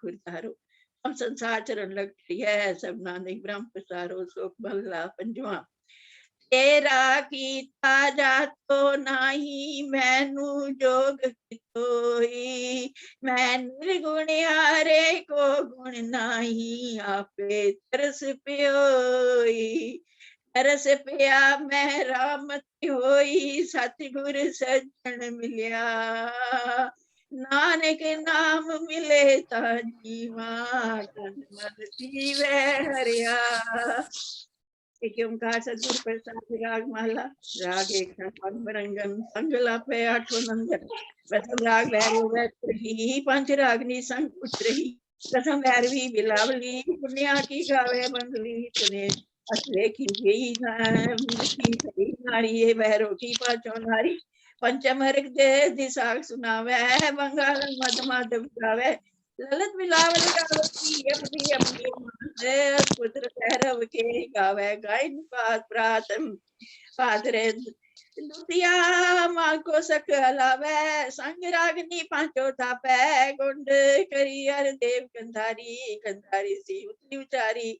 खुरधारो हम संसार चरण लग है सब नानक ब्रह्म पसारो शोक भला पंजवा तेरा कीता जातो नाही मैनू जोग कितोई मैं निर्गुण हारे को गुण नाही आपे तरस प्योई तरस पिया मैं रामती होई सतगुर सज्जन मिलिया नानक नाम मिले ता जीवा तन मन जीवे हरिया। एक ओंकार सतगुरु प्रसाद राग माला राग एक रंगन संगला पे आठो नंदन प्रथम राग भैरव वैत्रही पंच रागनी संग उतरही प्रथम भैरवी बिलावली पुण्या की गावे बंगली तने असले की गई नारी ये भैरव की पांचों नारी पंचम हरिक दे दिशाग सुनावे बंगाल मद माधव गावे ललित बिलावल गावती अपनी अपनी पुत्र भैरव के गावे गायन प्रातम पादरे दुतिया मां को सकलावे संग रागनी पांचो थापे गुंड करी हर देव कंधारी कंधारी सी उतरी उचारी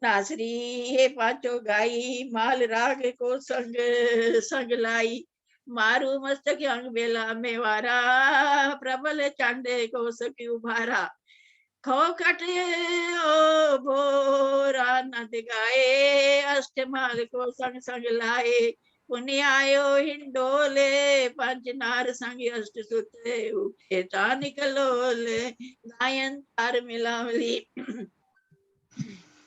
नासरी हे पांचो गाई माल राग को संग संग लाई मारू मस्तक अंग बेला मेवारा प्रबल चांडे को सकी उभारा खो कटे ओ भोरा नद गाए अष्टमाल को संग संग लाए पुण्य आयो हिंडोले पंच नार संग अष्ट सुते उठे निकलोले गायन तार मिलावली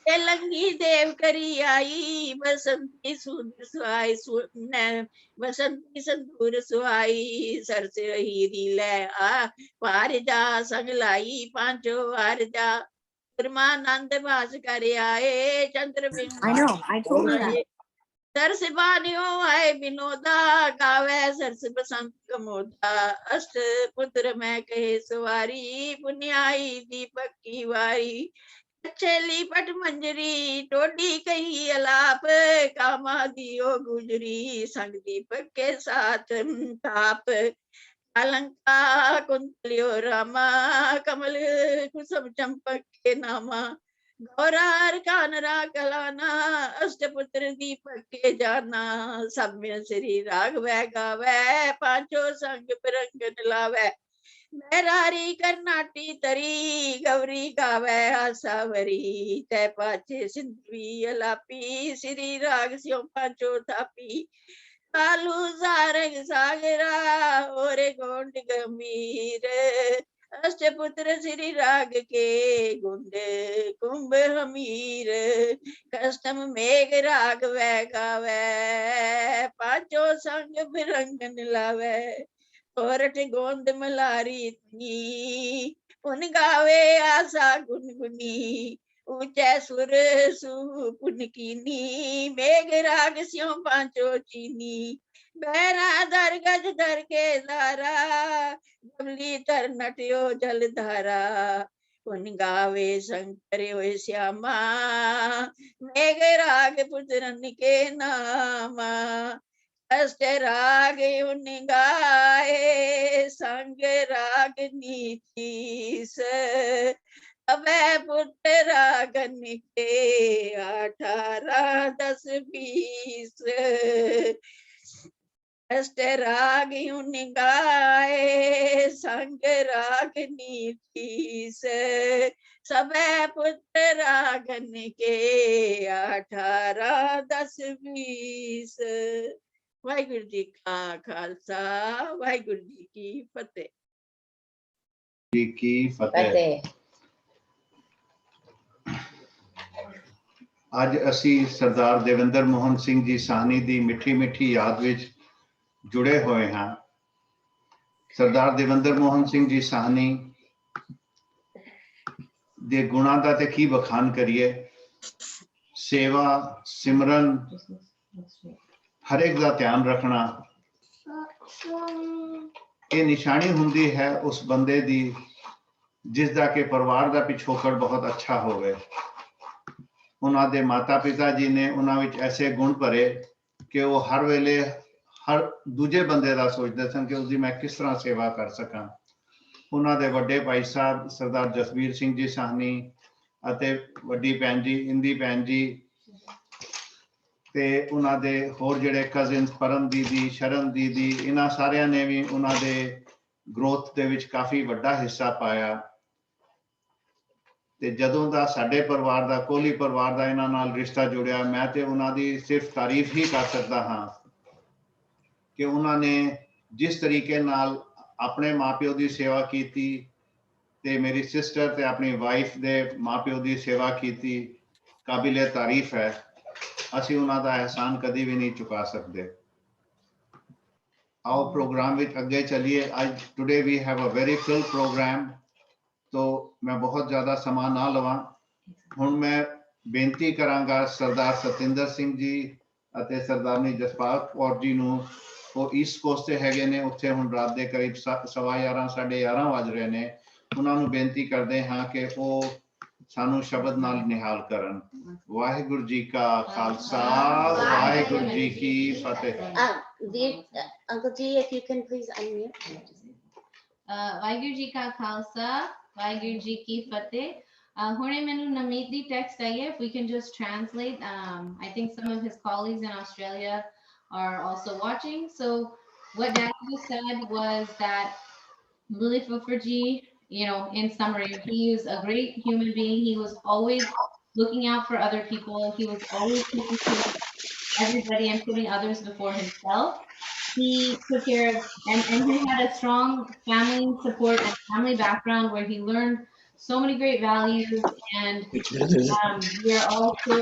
लंगी देव करी आई बसंती सुंदर सुहाई बसंती संदूर सुहाई सर से हीरी ले आ पार जा संग लाई पांचो वार जा परमानंद बास कर आए चंद्र बिंब सरस बानियो आए विनोदा गावे सरस बसंत कमोदा अष्ट पुत्र मैं कहे सवारी पुण्याई दीपक की वारी छेली पट मंजरी टोडी कही अलाप कामा दियो गुजरी संग दीपक के साथ ताप अलंका कुंतलियो रामा कमल कुसुम चंपक के नामा गौरार कानरा कलाना अष्टपुत्र दीपक के जाना सब में श्री राघव गावे पांचों संग बिरंगन लावे मैरारी कर्नाटी तरी गौरी गावे आसावरी तय पाचे सिंधवी अलापी श्री राग स्यों पांचो थापी कालू सारंग सागरा और गोंड गंभीर अष्टपुत्र श्री राग के गुंड कुंभ हमीर कष्टम मेघ राग वै गावे पांचों संग बिरंगन लावे कोरठ गोंद मलारी उन गावे आशा गुनगुनी ऊंचे सुर सुपुन कीनी मेघ राग स्यों पांचो चीनी बैरा दर गज धर के धारा जमली तर नटियो जल धारा उन गावे शंकर हो श्यामा मेघ राग पुत्रन के नामा अष्ट राग उन गाए संग राग नीतीस अबे पुत्र रागन के 18 10 20 अष्ट राग उन गाए संग राग नीतीस सबे पुत्र रागन के 18 10 20 वाहिगुरु जी का खालसा वाहिगुरु जी की फतेह जी की फतेह। ਅੱਜ ਅਸੀਂ ਸਰਦਾਰ ਦੇਵਿੰਦਰ ਮੋਹਨ ਸਿੰਘ ਜੀ ਸਾਹਨੀ ਦੀ ਮਿੱਠੀ ਮਿੱਠੀ ਯਾਦ ਵਿੱਚ ਜੁੜੇ ਹੋਏ ਹਾਂ। ਸਰਦਾਰ ਦੇਵਿੰਦਰ ਮੋਹਨ ਸਿੰਘ ਜੀ ਸਾਹਨੀ ਦੇ ਗੁਣਾਂ ਦਾ ਤੇ ਕੀ ਬਖਾਨ ਕਰੀਏ। ਸੇਵਾ ਸਿਮਰਨ ਹਰ ਇੱਕ ਦਾ ਧਿਆਨ ਰੱਖਣਾ ਇਹ ਨਿਸ਼ਾਨੀ ਹੁੰਦੀ ਹੈ ਉਸ ਬੰਦੇ ਦੀ ਜਿਸ ਦਾ ਕਿ ਪਰਿਵਾਰ ਦਾ ਪਿਛੋਕੜ ਬਹੁਤ ਅੱਛਾ ਹੋਵੇ। ਉਹਨਾਂ ਦੇ ਮਾਤਾ ਪਿਤਾ ਜੀ ਨੇ ਉਹਨਾਂ ਵਿੱਚ ਐਸੇ ਗੁਣ ਭਰੇ ਕਿ ਉਹ ਹਰ ਵੇਲੇ ਹਰ ਦੂਜੇ ਬੰਦੇ ਦਾ ਸੋਚਦੇ ਸਨ ਕਿ ਉਸਦੀ ਮੈਂ ਕਿਸ ਤਰ੍ਹਾਂ ਸੇਵਾ ਕਰ ਸਕਾਂ। ਉਹਨਾਂ ਦੇ ਵੱਡੇ ਭਾਈ ਸਾਹਿਬ ਸਰਦਾਰ ਜਸਵੀਰ ਸਿੰਘ ਜੀ ਸਾਹਨੀ ਅਤੇ ਵੱਡੀ ਭੈਣ ਜੀ ਇੰਦੀ ਭੈਣ ਜੀ ਤੇ ਉਹਨਾਂ ਦੇ ਹੋਰ ਜਿਹੜੇ ਕਜ਼ਨਸ ਪਰਮ ਦੀਦੀ ਸ਼ਰਨ ਦੀਦੀ ਇਹਨਾਂ ਸਾਰਿਆਂ ਨੇ ਵੀ ਉਹਨਾਂ ਦੇ ਗਰੋਥ ਦੇ ਵਿੱਚ ਕਾਫੀ ਵੱਡਾ ਹਿੱਸਾ ਪਾਇਆ ਤੇ ਜਦੋਂ ਦਾ ਸਾਡੇ ਪਰਿਵਾਰ ਦਾ ਕੋਹਲੀ ਪਰਿਵਾਰ ਦਾ ਇਹਨਾਂ ਨਾਲ ਰਿਸ਼ਤਾ ਜੁੜਿਆ ਮੈਂ ਤੇ ਉਹਨਾਂ ਦੀ ਸਿਰਫ ਤਾਰੀਫ ਹੀ ਕਰ ਸਕਦਾ ਹਾਂ ਕਿ ਉਹਨਾਂ ਨੇ ਜਿਸ ਤਰੀਕੇ ਨਾਲ ਆਪਣੇ ਮਾਪਿਓ ਦੀ ਸੇਵਾ ਕੀਤੀ ਤੇ ਮੇਰੀ ਸਿਸਟਰ ਤੇ ਆਪਣੀ ਵਾਈਫ ਦੇ ਮਾਪਿਓ ਦੀ ਸੇਵਾ ਕੀਤੀ ਕਾਬਿਲੇ ਤਾਰੀਫ ਹੈ ਅਸੀਂ ਉਹਨਾਂ ਦਾ ਅਹਿਸਾਨ ਕਦੀ ਵੀ ਨਹੀਂ ਚੁਕਾ ਸਕਦੇ ਆਓ ਪ੍ਰੋਗਰਾਮ ਵਿੱਚ ਅੱਗੇ ਚੱਲੀਏ ਅੱਜ today we have a very full programme तो मैं बहुत ज्यादा समा ना लवां हुण मैं बेनती करांगा सरदार सतिंदर सिंह जी ਅਤੇ ਸਰਦਾਰਨੀ ਜਸਪਾਲ ਕੌਰ ਜੀ ਨੂੰ ਉਹ ਈਸਟ ਕੋਸਟ ਤੇ ਹੈਗੇ ਨੇ ਉੱਥੇ ਹੁਣ ਰਾਤ ਦੇ ਕਰੀਬ 11:15 11:30 ਵੱਜ ਰਹੇ ਨੇ ਉਹਨਾਂ ਨੂੰ ਬੇਨਤੀ ਕਰਦੇ ਹਾਂ ਕਿ ਉਹ ਸਾਨੂੰ ਸ਼ਬਦ ਨਾਲ ਨਿਹਾਲ ਕਰਨ ਵਾਹਿਗੁਰੂ ਜੀ ਕਾ ਖਾਲਸਾ ਵਾਹਿਗੁਰੂ ਜੀ ਕੀ ਫਤਿਹ Uncle G, if you can please unmute. Waheguru ji ਕਾ ਖਾਲਸਾ ਵਾਹਿਗੁਰੂ ਜੀ ਕੀ ਫਤਿਹ ਹੁਣੇ ਮੈਨੂੰ ਨਮੀਤ ਦੀ ਟੈਕਸਟ ਆਈ ਹੈ if we can just translate I think some of his colleagues in Australia are also watching so what Dad just said was that Lily Fuferji you know in summary he was a great human being he was always looking out for other people he was always taking care of everybody and putting others before himself he took care of and he had a strong family support and family background where he learned so many great values and we are all so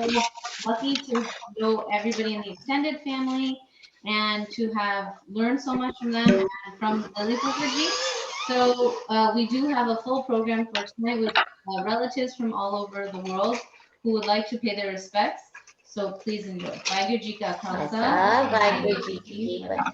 lucky to know everybody in the extended family and to have learned so much from them and from Lily Fuferji. So we do have a full program for tonight with relatives from all over the world who would like to pay their respects. So please enjoy. Vaiguru Ji ka Khalsa, Vaiguru Ji ki Fateh.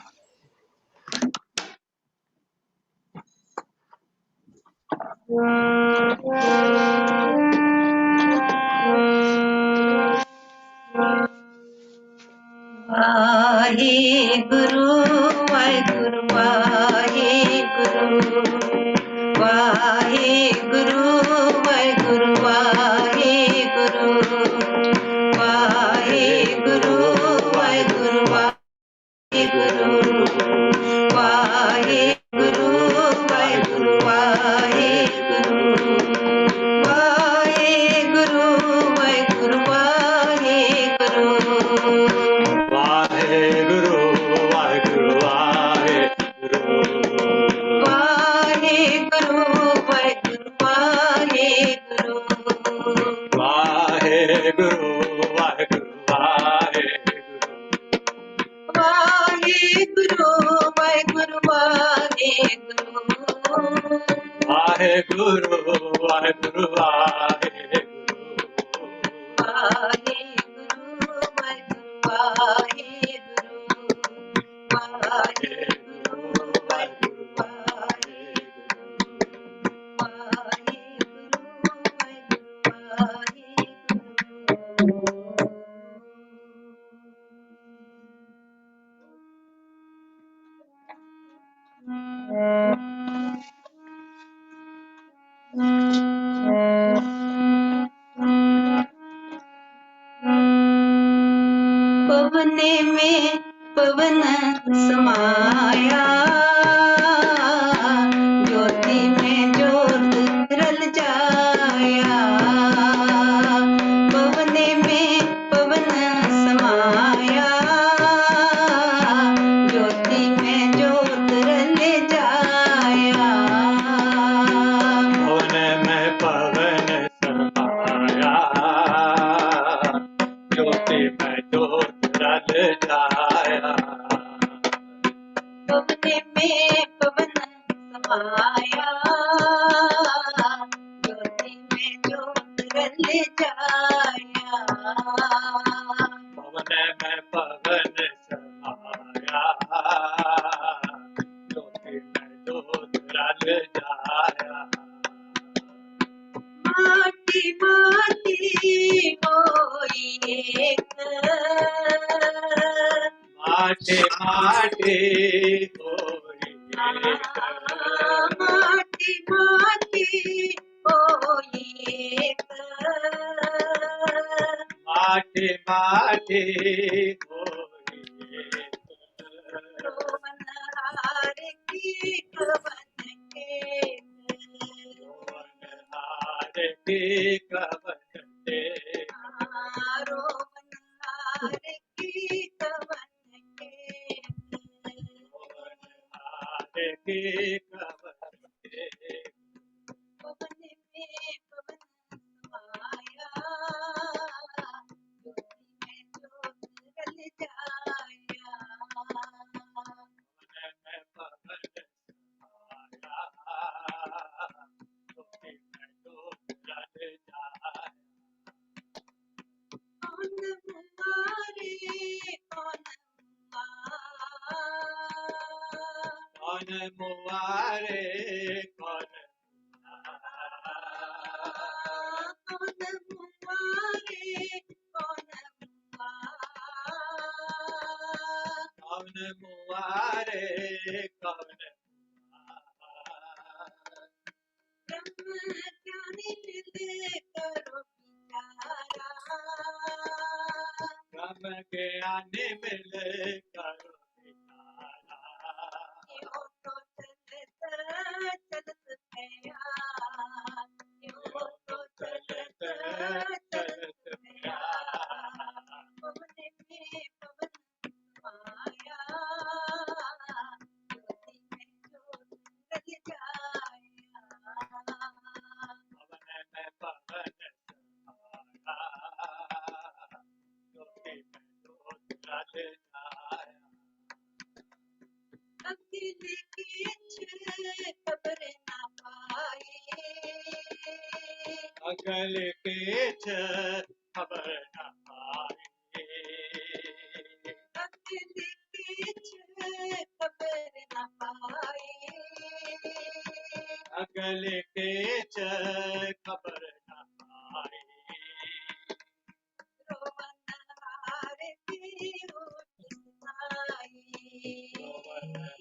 Vaheguru, Vaheguru, Vaheguru, Vaheguru, Vaheguru, Vaheguru, Vaheguru, Vaheguru, Vaheguru, Vaheguru, Vaheguru, Vaheguru, Vaheguru, Vaheguru, Vaheguru. Vaheguru, Vaheguru, Vaheguru. Vaheguru, Vaheguru, Vaheguru. Vaheguru, Vaheguru, Vaheguru. Vaheguru, Vaheguru, Vaheguru. Vaheguru, Vaheguru, Vaheguru. पवने में पवन समाया ज्योति में ज्योत रल जाया पवने में पवन समाया ज्योति में ज्योत रल जाया पवन में पवन समाया ज्योति में ज्योत रल जाया पवने में पवन समाया ज्योति में ज्योत रल जाया पवन में पवन समाया ज्योति में ज्योत रल जाया माटी माटी होई एक माटे माटे होई एक माटी माटी माटी होई एक माटी माटी होई रोवन हार की कवन के हार की कवन के रोवन हार की कवन के हार की कवन के पवन में पवन समाया ज्योति में ज्योत रल जाया में पवन समाया ज्योति में ज्योत जल जाए कौन मुआरे कौन कौन मुआरे कौन कौन मुआरे कौन कौन मुआरे कौन ब्रह्म ज्ञानी मिल करो विचारा ब्रह्म ज्ञान मिल करो विचारा यो तो चलत चलत गया यो तो चलत चलत गया पवन में पवन समाया ज्योति में ज्योत रल जाया पवन में पवन समाया ज्योति में ज्योत जल जाया अकेले के खबर ना पाए अगल के खबर न पाए अकेले के खबर ना पाए अगल के खबर न पाए रोवन हार की उठ सुनाई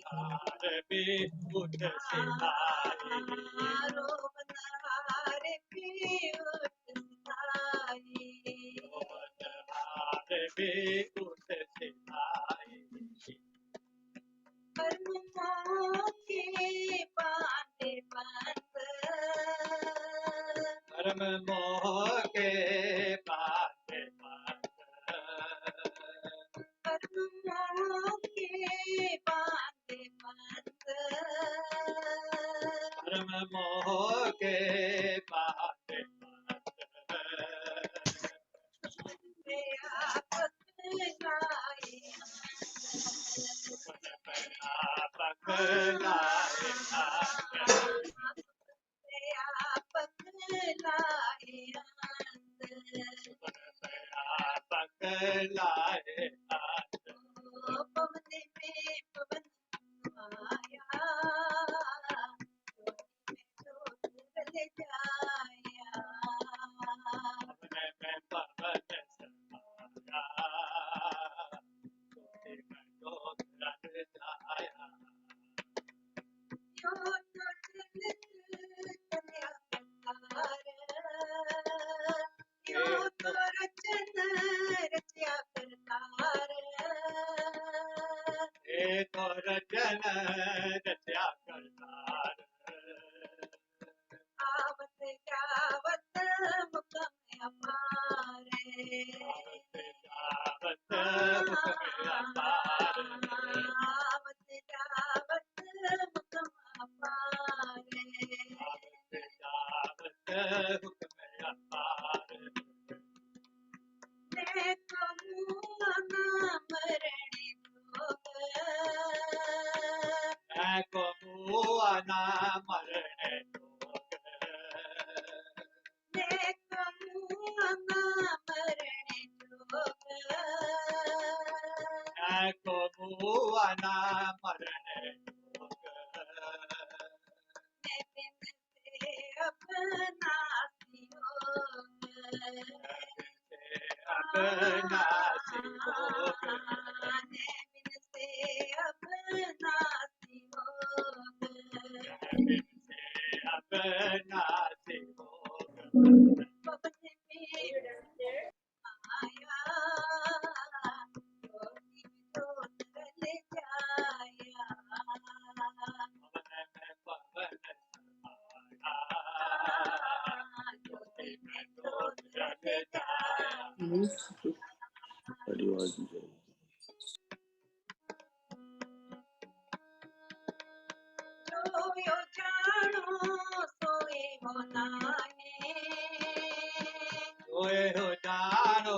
हार भी उठ सिलाई रोवन हार की उठ सुनाई हार भी उठ सिलाई कर्म के बांधे बंद कर्म मोह के बात कर्म के बांधे बंद कर्म मोह के बात पकलाए पवन में पवन आया ज्योति में ज्योत रल जाया अपने में पवन समाया ज्योति में ज्योत रल जाया यो तो चलत चलिया करतार यो तो रचन रचिया करतार हे तो रचन रचा करतार आवत जावत मुकम अपारे आवत जावत मुख में अपार आवत जावत मुकम अपारे आवत जावत मुख में अपार मैं कहूँ ना मरणे जोग मैं को मुआ ना मरने जोग मैं कहूँ ना मरणे जोग मैं को मुआ ना मरने जोग मैं बिन से अपना सियोग अपना सियोग मैं बिन से अपना सियोग पवन में आया ज्योति में ज्योत रल जाया ज्योति में ज्योत रल जाया सोयो जानो सोए हो नाहे सोए हो जानो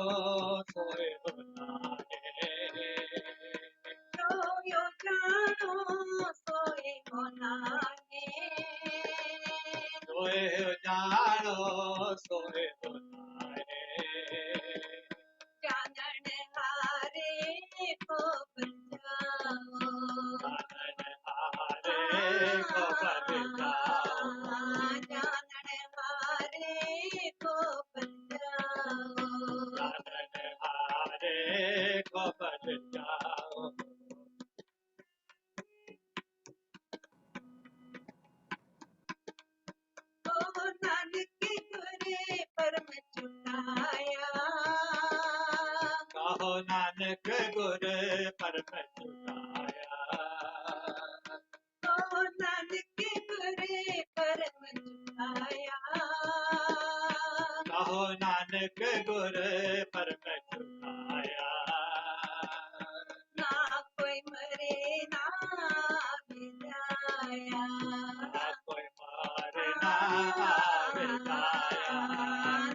सोए हो नाहे सोयो जानो सोए हो नाहे सोए हो जानो सोए हो नाहे जानन हारे को बचाओ जानन हारे को बचाओ जानन हारे को बचाओ जानन हारे को बचाओ ओ नानक गुरे परम चुनाया कहो नानक गुर परम चुकाया ओ नानक गुरे परम चुनाया कहो नानक गुर परम चुकाया ना कोई मरे ना बिदाया ना कोई मारे ना आवे जाया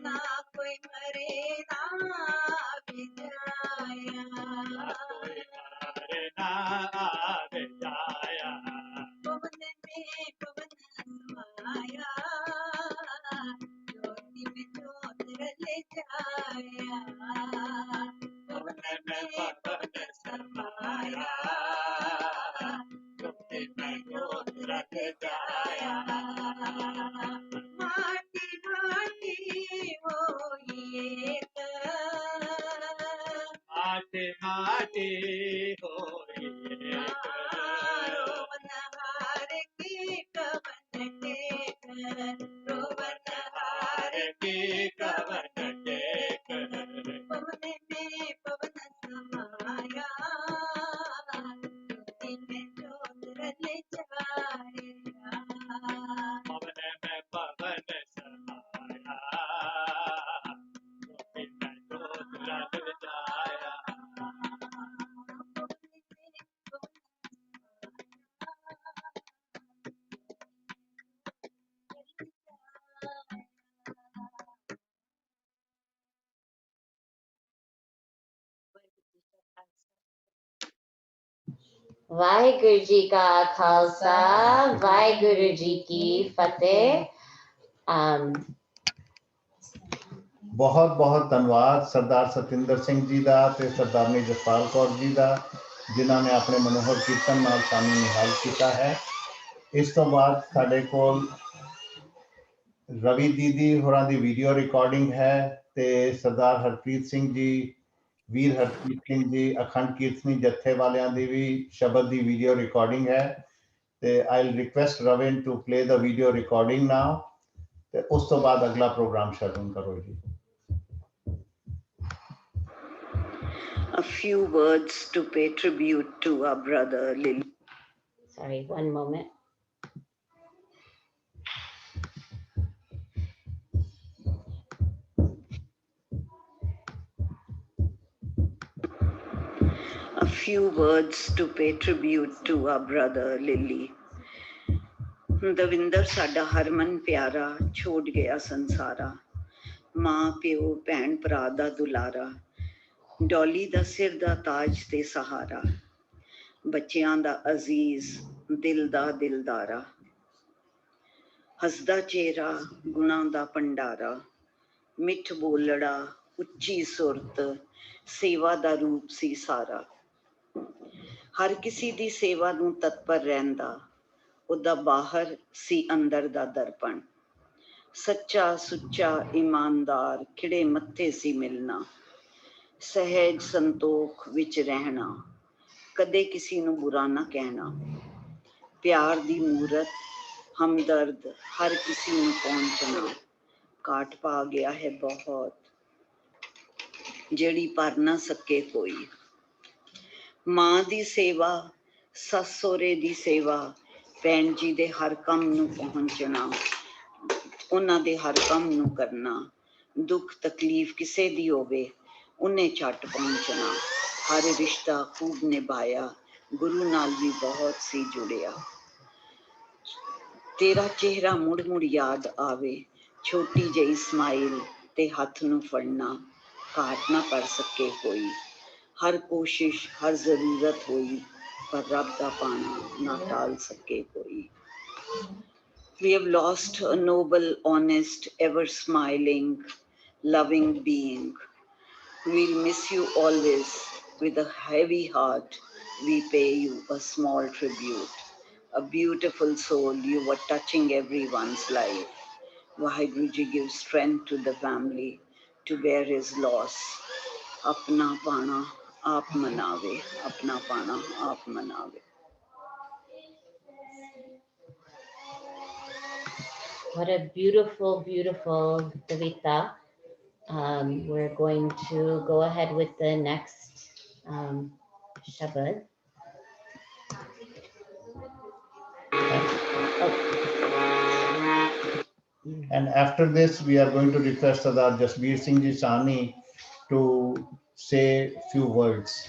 ना कोई मरे ना बिदाया ना कोई मारे ना आवे जाया पवन में पवन समाया ज्योति में ज्योत रल जाया पवन में पवन समाया ज्योति में ज्योत रख जाया माटी माटी होई एक माटी माटी होई एक रोवन हार की कवन टेक रोवन हार की कवन टेक पवन में पवन समाया ज्योति में ज्योत रल जाया पवन में पवन समाया ज्योति में ज्योत रख जाया ਵਾਹਿਗੁਰੂ ਜੀ ਕਾ ਖਾਲਸਾ ਵਾਹਿਗੁਰੂ ਜੀ ਕੀ ਫਤਿਹ ਬਹੁਤ ਬਹੁਤ ਧੰਨਵਾਦ ਸਰਦਾਰ ਸਤਿੰਦਰ ਸਿੰਘ ਜੀ ਦਾ ਤੇ ਸਰਦਾਰਨੀ ਜਸਪਾਲ ਕੌਰ ਜੀ ਦਾ ਜਿਨ੍ਹਾਂ ਨੇ ਆਪਣੇ ਮਨੋਹਰ ਕੀਰਤਨ ਨਾਲ ਸਾਨੂੰ ਨਿਹਾਲ ਕੀਤਾ ਹੈ। ਇਸ ਤੋਂ ਬਾਅਦ ਸਾਡੇ ਕੋਲ ਰਵੀ ਦੀਦੀ ਹੋਰਾਂ ਦੀ ਵੀਡੀਓ ਰਿਕਾਰਡਿੰਗ ਹੈ ਤੇ ਸਰਦਾਰ ਹਰਪ੍ਰੀਤ ਸਿੰਘ ਜੀ ਵੀਰ ਹਰਪ੍ਰੀਤ ਸਿੰਘ ਜੀ ਅਖੰਡ ਕੀਰਤਨੀ ਜੱਥੇ ਵਾਲਿਆਂ ਦੀ ਵੀ ਸ਼ਬਦ ਦੀ ਵੀਡੀਓ ਰਿਕਾਰਡਿੰਗ ਹੈ ਤੇ I'll request Ravin to play the video recording now ਤੇ ਉਸ ਤੋਂ ਬਾਅਦ ਅਗਲਾ ਪ੍ਰੋਗਰਾਮ ਸ਼ੁਰੂ ਕਰੋ ਜੀ। A few words to pay tribute to our brother Lily. Sorry, one moment. A few words to pay tribute to our brother Lily. Davinder ਸਾਡਾ ਹਰਮਨ ਪਿਆਰਾ ਛੋੜ ਗਿਆ ਸੰਸਾਰਾ ਮਾਂ ਪਿਓ ਭੈਣ ਭਰਾ ਦਾ ਦੁਲਾਰਾ ਡੋਲੀ ਦਾ ਸਿਰ ਦਾ ਤਾਜ ਤੇ ਸਹਾਰਾ ਬੱਚਿਆਂ ਦਾ ਅਜ਼ੀਜ਼ ਦਿਲ ਦਾ ਦਿਲਦਾਰਾ ਹੱਸਦਾ ਚਿਹਰਾ ਗੁਣਾਂ ਦਾ ਭੰਡਾਰਾ ਮਿੱਠ ਬੋਲੜਾ ਉੱਚੀ ਸੁਰਤ ਸੇਵਾ ਦਾ ਰੂਪ ਸੀ ਸਾਰਾ ਹਰ ਕਿਸੇ ਦੀ ਸੇਵਾ ਨੂੰ ਤਤਪਰ ਰਹਿੰਦਾ ਉਹਦਾ ਬਾਹਰ ਸੀ ਅੰਦਰ ਦਾ ਦਰਪਣ ਸੱਚਾ ਸੁੱਚਾ ਇਮਾਨਦਾਰ ਖਿੜੇ ਮੱਥੇ ਸੀ ਮਿਲਣਾ ਸਹਿਜ ਸੰਤੋਖ ਵਿੱਚ ਰਹਿਣਾ ਕਦੇ ਕਿਸੇ ਨੂੰ ਬੁਰਾ ਨਾ ਕਹਿਣਾ ਪਿਆਰ ਦੀ ਮੂਰਤ ਹਮਦਰਦ ਹਰ ਕਿਸੇ ਨੂੰ ਪਹੁੰਚਣਾ काट पा गया है बहुत, ਜਿਹੜੀ ਭਰ ਨਾ ਸਕੇ ਕੋਈ। ਮਾਂ ਦੀ ਸੇਵਾ, ਸੱਸ ਸਹੁਰੇ ਦੀ ਸੇਵਾ, ਭੈਣ ਜੀ ਦੇ ਹਰ ਕੰਮ ਨੂੰ ਪਹੁੰਚਣਾ, ਉਹਨਾਂ ਦੇ ਹਰ ਕੰਮ ਨੂੰ ਕਰਨਾ, ਦੁੱਖ ਤਕਲੀਫ ਕਿਸੇ ਦੀ ਹੋਵੇ ਉਹਨੇ ਝੱਟ ਪਹੁੰਚਣਾ, ਹਰ ਰਿਸ਼ਤਾ ਖੂਬ ਨਿਭਾਇਆ, ਗੁਰੂ ਨਾਲ ਵੀ ਬਹੁਤ ਸੀ ਜੁੜਿਆ। ਤੇਰਾ ਚਿਹਰਾ ਮੁੜ ਮੁੜ ਯਾਦ ਆਵੇ, ਛੋਟੀ ਜਿਹੀ ਸਮਾਈਲ ਤੇ ਹੱਥ ਨੂੰ ਫੜਨਾ, ਘਾਟ ਨਾ ਕਰ ਸਕੇ ਕੋਈ, ਹਰ ਕੋਸ਼ਿਸ਼ ਹਰ ਜ਼ਰੂਰਤ ਹੋਈ, ਪਰ ਰੱਬ ਦਾ ਪਾਣਾ ਨਾ ਟਾਲ ਸਕੇ ਕੋਈ। We have lost a noble, honest, ever smiling, loving being. We'll miss you always. With a heavy heart, we pay you a small tribute. A beautiful soul, you were touching everyone's life. Vaheguru Ji gives strength to the family to bear his loss. Apna pana aap manave, apna pana aap manave. What a beautiful, beautiful Kavita. We're going to go ahead with the next Shabad. And after this, we are going to request Sardar Jasbir Singh Ji Sahni to say few words.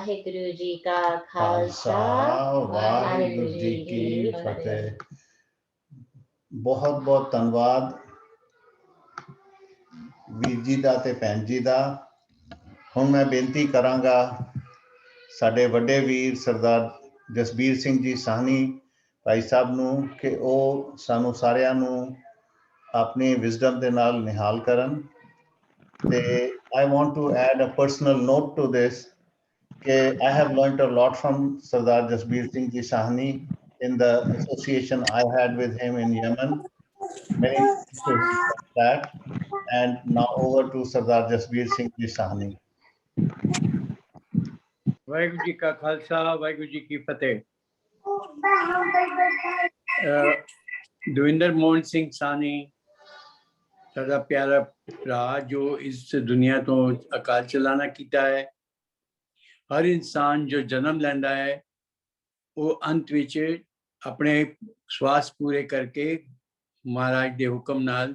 Waheguru ji ਕਾ ਖਾਲਸਾ ਵਾਹਿਗੁਰੂ ਜੀ ਕੀ ਫਤਿਹ। ਬਹੁਤ ਬਹੁਤ ਧੰਨਵਾਦ ਵੀਰ ਜੀ ਦਾ ਤੇ ਭੈਣ ਜੀ ਦਾ। ਹੁਣ ਮੈਂ ਬੇਨਤੀ ਕਰਾਂਗਾ ਸਾਡੇ ਵੱਡੇ ਵੀਰ ਸਰਦਾਰ ਜਸਬੀਰ ਸਿੰਘ ਜੀ ਸਾਹਨੀ ਭਾਈ ਸਾਹਿਬ ਨੂੰ ਕਿ ਉਹ ਸਾਨੂੰ ਸਾਰਿਆਂ ਨੂੰ ਆਪਣੀ ਵਿਜ਼ਡਮ ਦੇ ਨਾਲ ਨਿਹਾਲ ਕਰਨ। ਤੇ I want to add a personal note to this ਕਿ I have learnt a lot from Sardar Jasbir Singh Ji Sahni in the association I had with him in Yemen. Many thanks to him for that. And now over to Sardar Jasbir Singh Ji Sahni. Waheguru ji ਕਾ ਖਾਲਸਾ ਵਾਹਿਗੁਰੂ ਜੀ ਕੀ ਫਤਿਹ। ਦਵਿੰਦਰ ਮੋਹਨ ਸਿੰਘ ਸਾਹਨੀ ਸਾਡਾ ਪਿਆਰਾ ਭਰਾ ਜੋ ਇਸ ਦੁਨੀਆ ਤੋਂ ਅਕਾਲ ਚਲਾਣਾ ਕੀਤਾ ਹੈ। ਹਰ ਇਨਸਾਨ ਜੋ ਜਨਮ ਲੈਂਦਾ ਹੈ ਉਹ ਅੰਤ ਵਿੱਚ ਆਪਣੇ ਸਵਾਸ ਪੂਰੇ ਕਰਕੇ ਮਹਾਰਾਜ ਦੇ ਹੁਕਮ ਨਾਲ,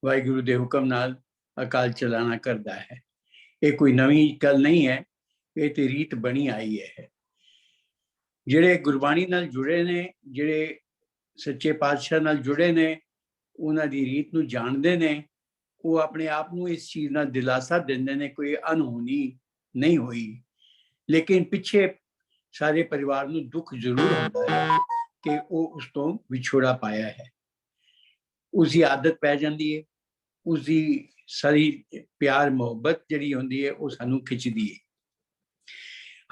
ਵਾਹਿਗੁਰੂ ਦੇ ਹੁਕਮ ਨਾਲ ਅਕਾਲ ਚਲਾਣਾ ਕਰਦਾ ਹੈ। ਇਹ ਕੋਈ ਨਵੀਂ ਗੱਲ ਨਹੀਂ ਹੈ, ਇਹ ਤੇ ਰੀਤ ਬਣੀ ਆਈ ਹੈ। ਜਿਹੜੇ ਗੁਰਬਾਣੀ ਨਾਲ ਜੁੜੇ ਨੇ, ਜਿਹੜੇ ਸੱਚੇ ਪਾਤਸ਼ਾਹ ਨਾਲ ਜੁੜੇ ਨੇ, ਉਹਨਾਂ ਦੀ ਰੀਤ ਨੂੰ ਜਾਣਦੇ ਨੇ, ਉਹ ਆਪਣੇ ਆਪ ਨੂੰ ਇਸ ਚੀਜ਼ ਨਾਲ ਦਿਲਾਸਾ ਦਿੰਦੇ ਨੇ ਕੋਈ ਅਨਹੋਣੀ ਨਹੀਂ ਹੋਈ। ਲੇਕਿਨ ਪਿੱਛੇ ਸਾਰੇ ਪਰਿਵਾਰ ਨੂੰ ਦੁੱਖ ਜ਼ਰੂਰ ਹੁੰਦਾ ਹੈ ਕਿ ਉਹ ਉਸ ਤੋਂ ਵਿਛੋੜਾ ਪਾਇਆ ਹੈ। ਉਸਦੀ ਆਦਤ ਪੈ ਜਾਂਦੀ ਹੈ, ਉਸਦੀ ਸਾਰੀ ਪਿਆਰ ਮੁਹੱਬਤ ਜਿਹੜੀ ਹੁੰਦੀ ਹੈ ਉਹ ਸਾਨੂੰ ਖਿੱਚਦੀ ਹੈ।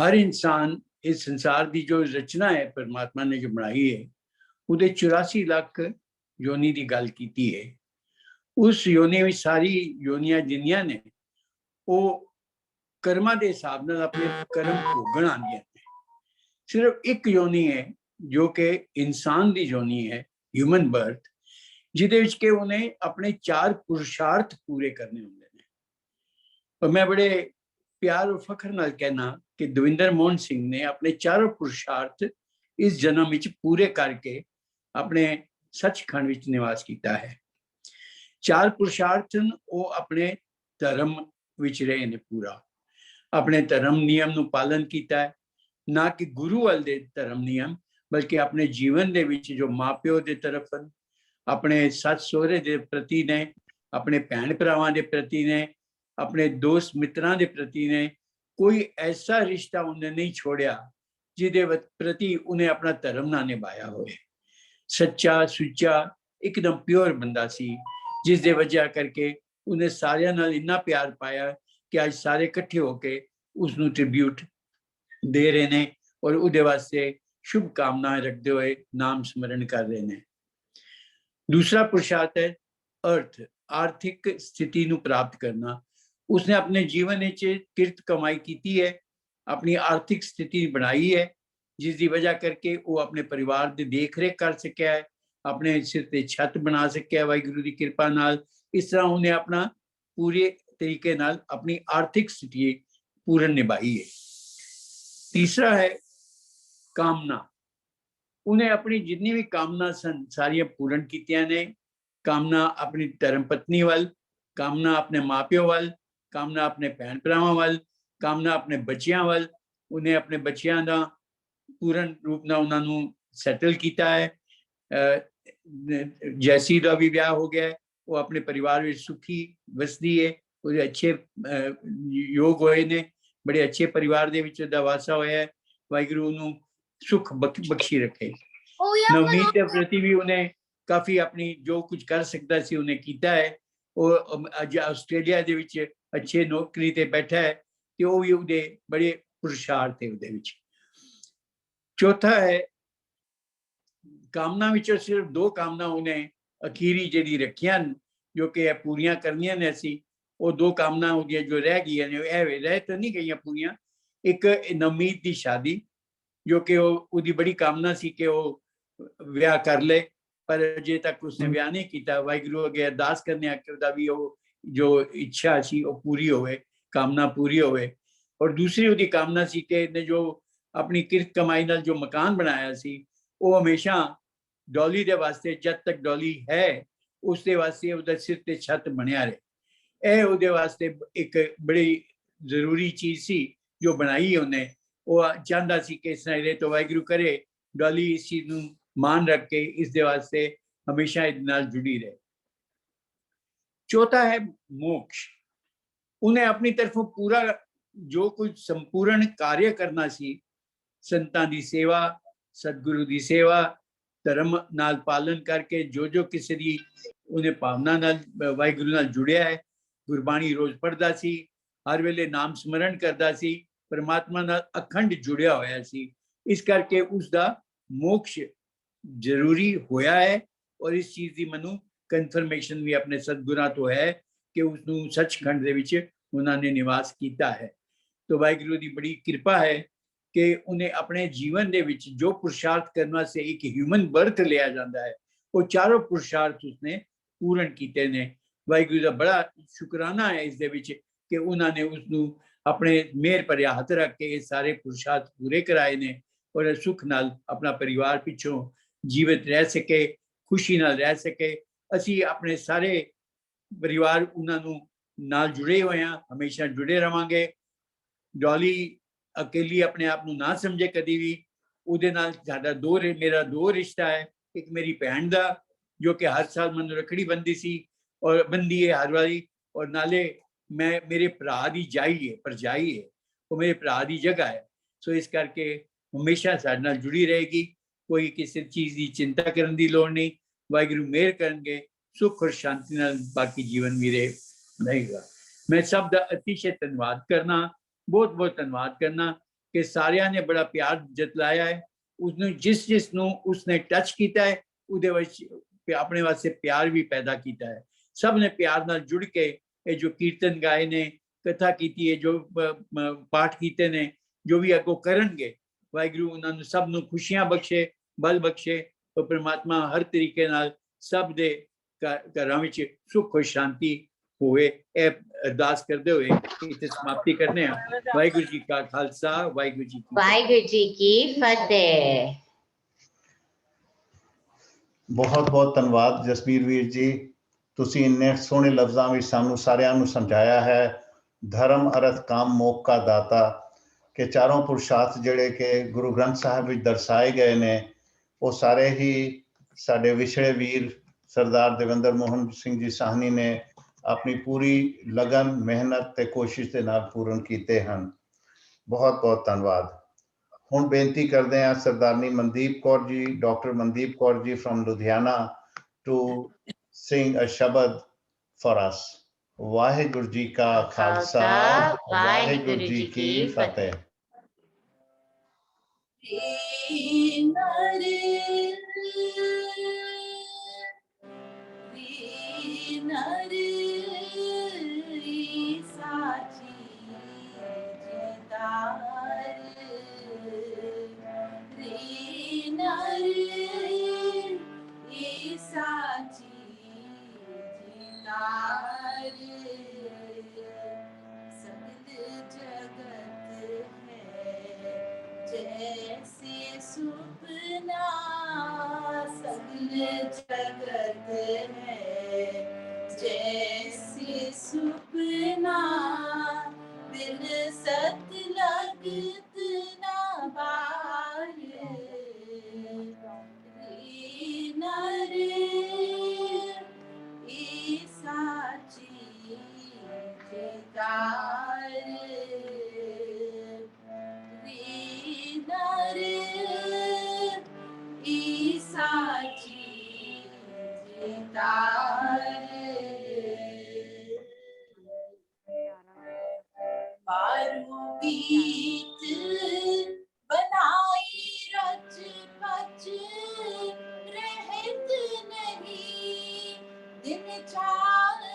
ਹਰ ਇਨਸਾਨ ਇਸ ਸੰਸਾਰ ਦੀ ਜੋ ਰਚਨਾ ਹੈ ਪਰਮਾਤਮਾ ਨੇ ਜੋ ਬਣਾਈ ਹੈ ਉਹਦੇ 84 ਲੱਖ ਯੋਨੀ ਦੀ ਗੱਲ ਕੀਤੀ ਹੈ। ਉਸ ਯੋਨੀ ਵਿੱਚ ਸਾਰੀ ਯੋਨੀਆਂ ਜਿੰਨੀਆਂ ਨੇ ਉਹ ਕਰਮਾਂ ਦੇ ਹਿਸਾਬ ਨਾਲ ਆਪਣੇ ਕਰਮ ਭੋਗਣ ਆਉਂਦੀਆਂ ਨੇ। ਸਿਰਫ ਇੱਕ ਯੋਨੀ ਹੈ ਜੋ ਕਿ ਇਨਸਾਨ ਦੀ ਯੋਨੀ ਹੈ, ਹਿਊਮਨ ਬਰਥ, ਜਿਹਦੇ ਵਿੱਚ ਕਿ ਉਹਨੇ ਆਪਣੇ 4 ਪੁਰਸ਼ਾਰਥ ਪੂਰੇ ਕਰਨੇ ਹੁੰਦੇ ਨੇ। ਔਰ ਮੈਂ ਬੜੇ ਪਿਆਰ ਔਰ ਫਖਰ ਨਾਲ ਕਹਿਣਾ ਕਿ ਦਵਿੰਦਰ ਮੋਹਨ ਸਿੰਘ ਨੇ ਆਪਣੇ 4 ਪੁਰਸ਼ਾਰਥ ਇਸ ਜਨਮ ਵਿੱਚ ਪੂਰੇ ਕਰਕੇ ਆਪਣੇ ਸੱਚਖੰਡ ਵਿੱਚ ਨਿਵਾਸ ਕੀਤਾ ਹੈ। 4 ਪੁਰਸ਼ਾਰਥ ਉਹ ਆਪਣੇ ਧਰਮ ਵਿੱਚ ਰਹੇ ਨੇ, ਪੂਰਾ ਆਪਣੇ ਧਰਮ ਨਿਯਮ ਨੂੰ ਪਾਲਨ ਕੀਤਾ ਹੈ। ਨਾ ਕਿ ਗੁਰੂ ਵਾਲ ਦੇ ਧਰਮ ਨਿਯਮ, ਬਲਕਿ ਆਪਣੇ ਜੀਵਨ ਦੇ ਵਿੱਚ ਜੋ ਮਾਪਿਓ ਦੇ ਤਰਫ, ਆਪਣੇ ਸੱਸ ਸਹੁਰੇ ਦੇ ਪ੍ਰਤੀ ਨੇ, ਆਪਣੇ ਭੈਣ ਭਰਾਵਾਂ ਦੇ ਪ੍ਰਤੀ ਨੇ, ਆਪਣੇ ਦੋਸਤ ਮਿੱਤਰਾਂ ਦੇ ਪ੍ਰਤੀ ਨੇ, ਕੋਈ ਐਸਾ ਰਿਸ਼ਤਾ ਉਹਨੇ ਨਹੀਂ ਛੋੜਿਆ ਜਿਹਦੇ ਪ੍ਰਤੀ ਉਹਨੇ ਆਪਣਾ ਧਰਮ ਨਾ ਨਿਭਾਇਆ ਹੋਵੇ। ਸੱਚਾ ਸੁੱਚਾ ਇੱਕਦਮ ਪਿਓਰ ਬੰਦਾ ਸੀ, ਜਿਸ ਦੇ ਵਜ੍ਹਾ ਕਰਕੇ ਉਹਨੇ ਸਾਰਿਆਂ ਨਾਲ ਇੰਨਾ ਪਿਆਰ ਪਾਇਆ ਕਿ ਅੱਜ ਸਾਰੇ ਇਕੱਠੇ ਹੋ ਕੇ ਉਸ ਨੂੰ ਟ੍ਰਿਬਿਊਟ ਦੇ ਰਹੇ ਨੇ ਔਰ ਉਹਦੇ ਵਾਸਤੇ ਸ਼ੁਭ ਕਾਮਨਾਵਾਂ ਰੱਖਦੇ ਹੋਏ ਨਾਮ ਸਮਰਨ ਕਰ ਰਹੇ ਨੇ। ਦੂਸਰਾ ਪੁਰਸ਼ਾਰਥ ਹੈ ਅਰਥ, ਆਰਥਿਕ ਸਥਿਤੀ ਨੂੰ ਪ੍ਰਾਪਤ ਕਰਨਾ। ਉਸਨੇ ਆਪਣੇ ਜੀਵਨ ਵਿੱਚ ਕਿਰਤ ਕਮਾਈ ਕੀਤੀ ਹੈ, ਆਪਣੀ ਆਰਥਿਕ ਸਥਿਤੀ ਬਣਾਈ ਹੈ, ਜਿਸ ਦੀ ਵਜ੍ਹਾ ਕਰਕੇ ਉਹ ਆਪਣੇ ਪਰਿਵਾਰ ਦੀ ਦੇਖ ਰੇਖ ਕਰ ਸਕਿਆ ਹੈ, ਆਪਣੇ ਸਿਰ ਤੇ ਛੱਤ ਬਣਾ ਸਕਿਆ ਵਾਹਿਗੁਰੂ ਦੀ ਕਿਰਪਾ ਨਾਲ। ਇਸ ਤਰ੍ਹਾਂ ਉਹਨੇ ਆਪਣਾ ਪੂਰੇ ਤਰੀਕੇ ਨਾਲ ਆਪਣੀ ਆਰਥਿਕ ਸਥਿਤੀ ਪੂਰਨ ਨਿਭਾਈ ਹੈ। ਤੀਸਰਾ ਹੈ ਕਾਮਨਾ। ਉਹਨੇ ਆਪਣੀ ਜਿੰਨੀ ਵੀ ਕਾਮਨਾ ਸਨ ਸਾਰੀਆਂ ਪੂਰਨ ਕੀਤੀਆਂ ਨੇ। ਕਾਮਨਾ ਆਪਣੀ ਧਰਮ ਪਤਨੀ ਵੱਲ, ਕਾਮਨਾ ਆਪਣੇ ਮਾਪਿਓ ਵੱਲ, ਕਾਮਨਾ ਆਪਣੇ ਭੈਣ ਭਰਾਵਾਂ ਵੱਲ, ਕਾਮਨਾ ਆਪਣੇ ਬੱਚਿਆਂ ਵੱਲ। ਉਹਨੇ ਆਪਣੇ ਬੱਚਿਆਂ ਦਾ ਪੂਰਨ ਰੂਪ ਨਾਲ ਉਹਨਾਂ ਨੂੰ ਸੈਟਲ ਕੀਤਾ ਹੈ। ਜੈਸੀ ਦਾ ਵੀ ਵਿਆਹ ਹੋ ਗਿਆ, ਉਹ ਆਪਣੇ ਪਰਿਵਾਰ ਵਿੱਚ ਸੁਖੀ ਵਸਦੀ ਹੈ, ਉਹਦੇ ਅੱਛੇ ਯੋਗ ਹੋਏ ਨੇ, ਬੜੇ ਅੱਛੇ ਪਰਿਵਾਰ ਦੇ ਵਿੱਚ ਉਹਦਾ ਵਾਸਾ ਹੋਇਆ ਹੈ। ਵਾਹਿਗੁਰੂ ਨੂੰ ਸੁਖ ਬਖਸ਼ੀ ਰੱਖੇ। ਨਵਨੀਤ ਦੇ ਪ੍ਰਤੀ ਵੀ ਉਹਨੇ ਕਾਫੀ ਆਪਣੀ ਜੋ ਕੁਝ ਕਰ ਸਕਦਾ ਸੀ ਉਹਨੇ ਕੀਤਾ ਹੈ। ਉਹ ਅੱਜ ਆਸਟ੍ਰੇਲੀਆ ਦੇ ਵਿੱਚ ਅੱਛੇ ਨੌਕਰੀ ਤੇ ਬੈਠਾ ਹੈ ਤੇ ਉਹ ਵੀ ਉਹਦੇ ਬੜੇ ਪੁਰਸ਼ਾਰਥ ਹੈ ਉਹਦੇ ਵਿੱਚ। ਚੌਥਾ ਹੈ ਕਾਮਨਾ ਵਿੱਚੋਂ ਸਿਰਫ 2 ਕਾਮਨਾ ਉਹਨੇ ਅਖੀਰੀ ਜਿਹੜੀ ਰੱਖੀਆਂ ਜੋ ਕਿ ਇਹ ਪੂਰੀਆਂ ਕਰਨੀਆਂ ਨੇ ਅਸੀਂ, ਉਹ 2 ਕਾਮਨਾ ਉਹਦੀਆਂ ਜੋ ਰਹਿ ਗਈਆਂ ਨੇ, ਇਹ ਰਹਿ ਤਾਂ ਨਹੀਂ ਗਈਆਂ ਪੂਰੀਆਂ। ਇੱਕ ਨਵਨੀਤ ਦੀ ਸ਼ਾਦੀ, ਜੋ ਕਿ ਉਹਦੀ ਬੜੀ ਕਾਮਨਾ ਸੀ ਕਿ ਉਹ ਵਿਆਹ ਕਰ ਲੇ, ਪਰ ਅਜੇ ਤੱਕ ਉਸਨੇ ਵਿਆਹ ਨਹੀਂ ਕੀਤਾ। ਵਾਹਿਗੁਰੂ ਅੱਗੇ ਅਰਦਾਸ ਕਰਨੇ ਆ ਕਿ ਉਹਦਾ ਵੀ ਉਹ ਜੋ ਇੱਛਾ ਸੀ ਉਹ ਪੂਰੀ ਹੋਵੇ, ਕਾਮਨਾ ਪੂਰੀ ਹੋਵੇ। ਔਰ ਦੂਸਰੀ ਉਹਦੀ ਕਾਮਨਾ ਸੀ ਕਿ ਇਹਨੇ ਜੋ ਆਪਣੀ ਕਿਰਤ ਕਮਾਈ ਨਾਲ ਜੋ ਮਕਾਨ ਬਣਾਇਆ ਸੀ ਉਹ ਹਮੇਸ਼ਾ ਡੋਲੀ ਦੇ ਵਾਸਤੇ, ਜਦ ਤੱਕ ਡੋਲੀ ਹੈ ਉਸ ਦੇ ਵਾਸਤੇ ਉਹਦਾ ਸਿਰ ਤੇ ਛੱਤ ਬਣਿਆ ਰਹੇ। ਇਹ ਉਹਦੇ ਵਾਸਤੇ ਇੱਕ ਬੜੀ ਜ਼ਰੂਰੀ ਚੀਜ਼ ਸੀ जो बनाई उन्हें वो चाहता सी कि इस तरह तो वाहिगुरू करे डॉली इस चीज नूं मान रख के इस दे वास्ते हमेशा इस नाल जुड़ी रहे। चौथा है मोक्ष। उन्हें अपनी तरफों पूरा जो कुछ संपूर्ण कार्य करना सी, संतां दी सेवा, सतगुरु दी सेवा, धर्म नाल पालन करके जो जो किसी दी उन्हें भावना नाल वाहिगुरू नाल जुड़िया है, गुरबाणी रोज पढ़दा सी, हर वेले नाम स्मरण करदा सी, परमात्मा नाल अखंड जुड़िया होया सी। इस करके उसका मोक्ष जरूरी होया है और इस चीज की मनु कन्फर्मेशन भी अपने सतगुरां तो है कि उसनू सचखंड दे विच उन्होंने निवास किया है। तो वाहिगुरू की बड़ी कृपा है कि उन्हें अपने जीवन दे विच जो पुरुषार्थ करने से एक ह्यूमन बर्थ लिया जाता है वो चारों पुरुषार्थ उसने पूर्ण किए ने। वाहिगुरू का बड़ा शुकराना है इस दे विच कि उन्होंने उसनू अपने मेहर भरिया हथ रख के ये सारे पुरुषार्थ पूरे कराए ने और सुख नाल अपना परिवार पिछों जीवित रह सके, खुशी नाल रह सके। असी अपने सारे परिवार उन्होंने नाल जुड़े हुए हैं, हमेशा जुड़े रवांगे। डॉली अकेली अपने आप को ना समझे कभी भी, उहदे नाल साडा मेरा दो रिश्ता है। एक मेरी भैन दा जो कि हर साल मैनूं रखड़ी बंदी सी और बंदी है हर वारी, और नाले मैं मेरे भरा दी जाई है परजाई है, वो मेरे भरा दी जगह है। सो इस करके हमेशा साडे नाल जुड़ी रहेगी। कोई किसी चीज़ की चिंता करने की लोड़ नहीं। वाहिगुरू मेहर करनगे, सुख और शांति नाल बाकी जीवन भी रहेगा। मैं सब दा अतिशय धन्यवाद करना, बहुत बहुत धन्यवाद करना कि सारिया ने बड़ा प्यार जतलाया है। उसने जिस नूं उसने टच किया है उहदे विच अपने वास्ते प्यार भी पैदा किया है। सब ने प्यार नाल जुड़ के ये जो कीर्तन गाए ने, कथा कीती है, जो पाठ कीते ने, जो भी अगों करनगे, वाहिगुरू उन्होंने सब नूं खुशियां बख्शे, बल बख्शे। तो परमात्मा हर तरीके नाल सब दे घरां विच सुख और शांति होवे। अरदास करते हुए इत्थे समाप्ति करने हैं। वाहिगुरू जी का खालसा, वाहिगुरू जी की फतेह। बहुत बहुत धन्यवाद जसबीर वीर जी, तुसी इन्ने सोहने लफ्जां विच सानू सारियां नू समझाया है धर्म अर्थ काम मोक्ष का दाता के चारों पुरुषार्थ जिहड़े के गुरु ग्रंथ साहिब विच दर्शाए गए ने वो सारे ही साडे विछड़े वीर सरदार देवेंद्र मोहन सिंह जी साहनी ने अपनी पूरी लगन मेहनत ते कोशिश के नाल पूर्ण कीते हैं। बहुत बहुत धन्यवाद। हुण बेनती करते हैं Sardarni Mandeep Kaur ji, doctor Mandeep Kaur ji from Ludhiana to sing a shabad for अस। वाहिगुरू जी का खालसा, वाहिगुरू जी की फतेह। जैसे सुपना सगल जगत है, जैसे सुपना बिन सत लगत ना बार। रे नरे ई साची जितार, रे नरे ई साची जितार। बारू बीत बनाई रच पच रहत नहीं दिन चार।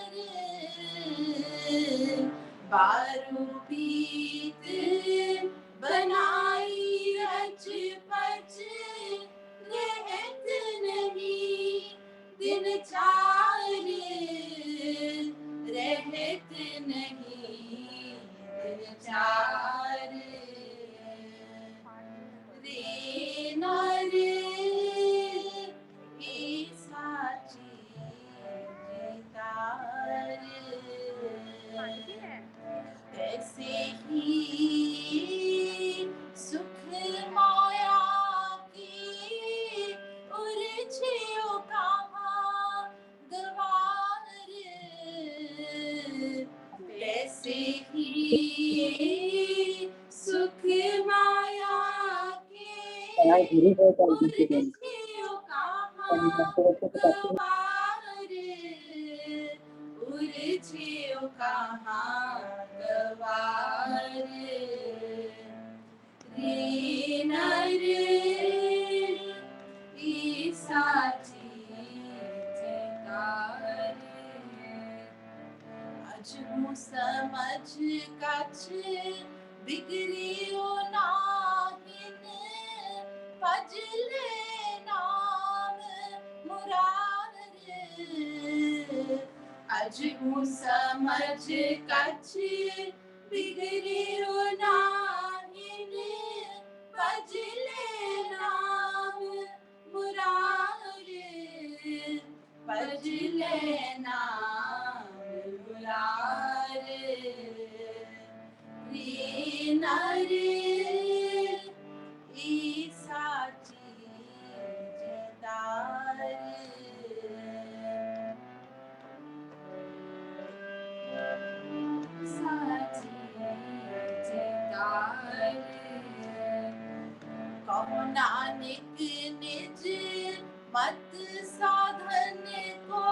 बारू बीत बनाई रच पच रहत नहीं दिन चार। रहत नहीं दिन चार। रे नारे ई साची जितार। ऐसे ही उर्जियो कहाँ गवारे, उर्जियो कहाँ गवारे, रे नरे ईसाची जगारे, अजू समझ कछ बिगड़ियो नाहिन, भजले नाम मुरारे, अजू समझ कछ बिगड़ियो नाहिन, भजले नाम मुरारे, भजले नाम मुरारे, रे नरे ईसाची जतारे, साची जतारे, कहो नानक निज मत साधन को,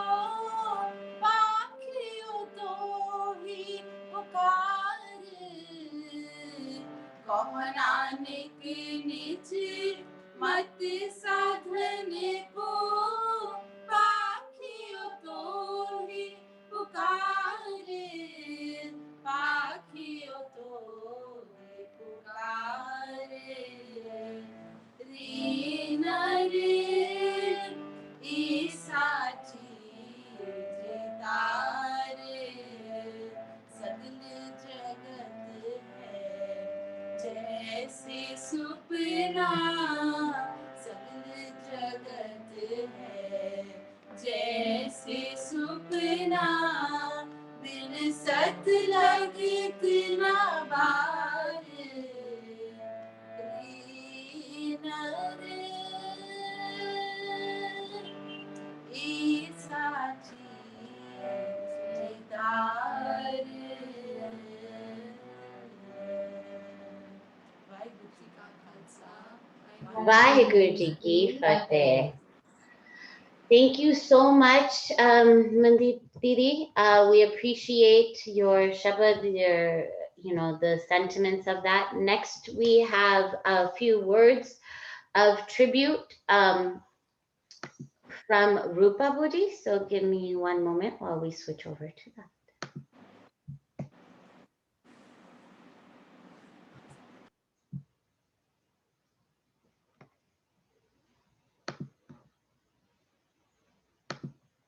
पाखियो तो ही पुकारे, कहो नानक निज मत साधन को, पाखियो तो ही पुकारे, पाखियो तो ही पुकारे, रे नरे ईसाची जतारे, सगल जगत है जैसे सुपना, सगल जगत है जैसे सुपना, बिन सत लगत न बारे, रे नरे ईसाची जतारे, वाहिगुरु जी का Khalsa, Vaheguru Ji Ki Fateh. Thank you so much, Mandeep Didi. We appreciate your Shabad, the sentiments of that. Next, we have a few words of tribute from Rupa Budi. So give me one moment while we switch over to that.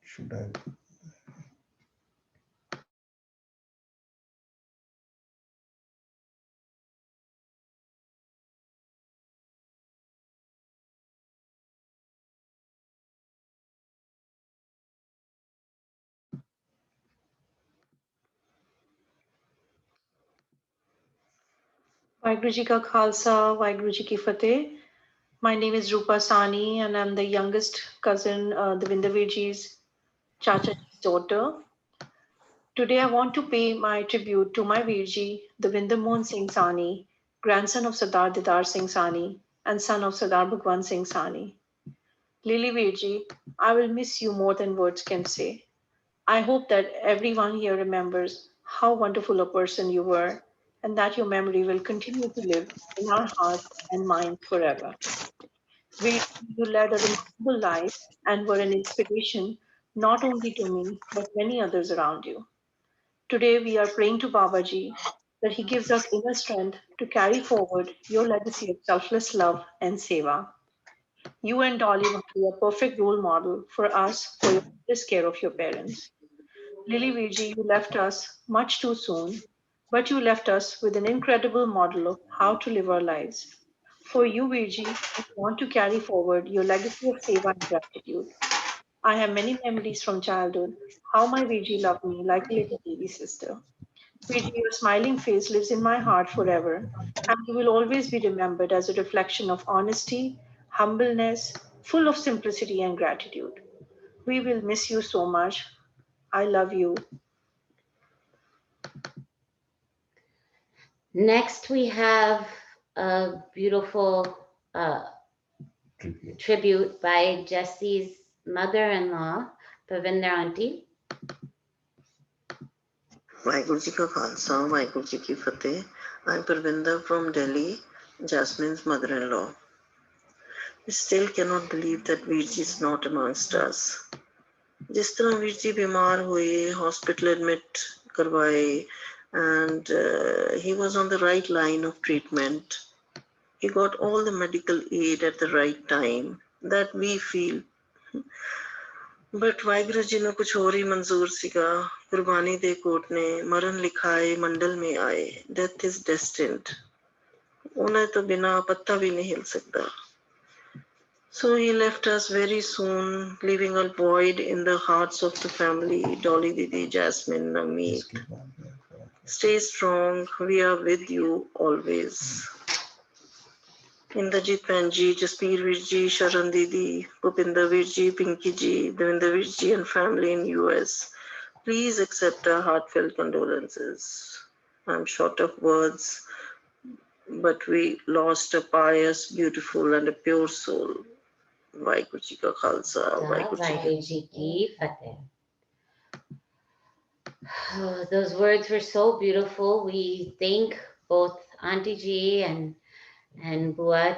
Should I? Vaheguru Ji Ka Khalsa, Vaheguru Ji Ki Fateh. My name is Rupa Sani and I'm the youngest cousin, Devinder Veer Ji's Chacha's daughter. Today I want to pay my tribute to my Veerji, Devinder Mohan Singh Sani, grandson of Sardar Didar Singh Sani and son of Sardar Bhagwan Singh Sani. Lily Veerji, I will miss you more than words can say. I hope that everyone here remembers how wonderful a person you were and that your memory will continue to live in our hearts and minds forever. You led a remarkable life and were an inspiration not only to me, but many others around you. Today, we are praying to Babaji that he gives us inner strength to carry forward your legacy of selfless love and seva. You and Dolly will be a perfect role model for us for your endless care of your parents. Lily Viji, you left us much too soon, but you left us with an incredible model of how to live our lives. For you, Virji, I want to carry forward your legacy of seva and gratitude. I have many memories from childhood, how my Virji loved me like a little baby sister. Virji, your smiling face lives in my heart forever, and you will always be remembered as a reflection of honesty, humbleness, full of simplicity and gratitude. We will miss you so much. I love you. Next, we have a beautiful tribute by Jesse's mother-in-law, Pavinder Auntie. Waheguru ji का खालसा वाहिगुरु जी की फतेह. I'm Parvinder from Delhi, Jasmine's mother-in-law. We still cannot believe that Veer ji is not amongst us. जिस तरह वीर जी बीमार हुए, hospital admit करवाए, and he was on the right line of treatment. He got all the medical aid at the right time. That we feel. But Waheguru ji ने कुछ और ही मंजूर सीगा. कुर्बानी दे कोट ने मरण लिखाए मंडल में आए. Death is destined. उन्हें तो बिना पत्ता भी नहीं हिल सकता. So he left us very soon, leaving a void in the hearts of the family. Dolly Didi, Jasmine, Nameet. Stay strong. We are with you always. Indrajit Panji, Jaspir Virji, Sharan Didi, Pupinder Virji, Pinky Ji, Devinder Virji and family in US. Please accept our heartfelt condolences. I'm short of words, but we lost a pious, beautiful and a pure soul. Waheguru ji का खालसा वाहिगुरु जी की फतेह. Those words were so beautiful. We thank both Auntie Ji and Bua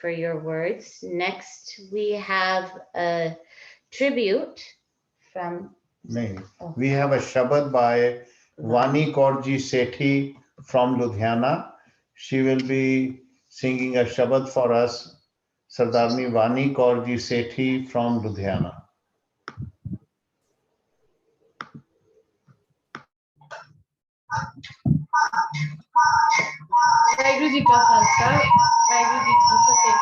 for your words. Next, we have a tribute from. We have a Shabad by Vani Kaurji Sethi from Ludhiana. She will be singing a Shabad for us. Sardarni Vani Kaurji Sethi from Ludhiana. Waheguru ji का खालसा वाहिगुरु जी की फतेह.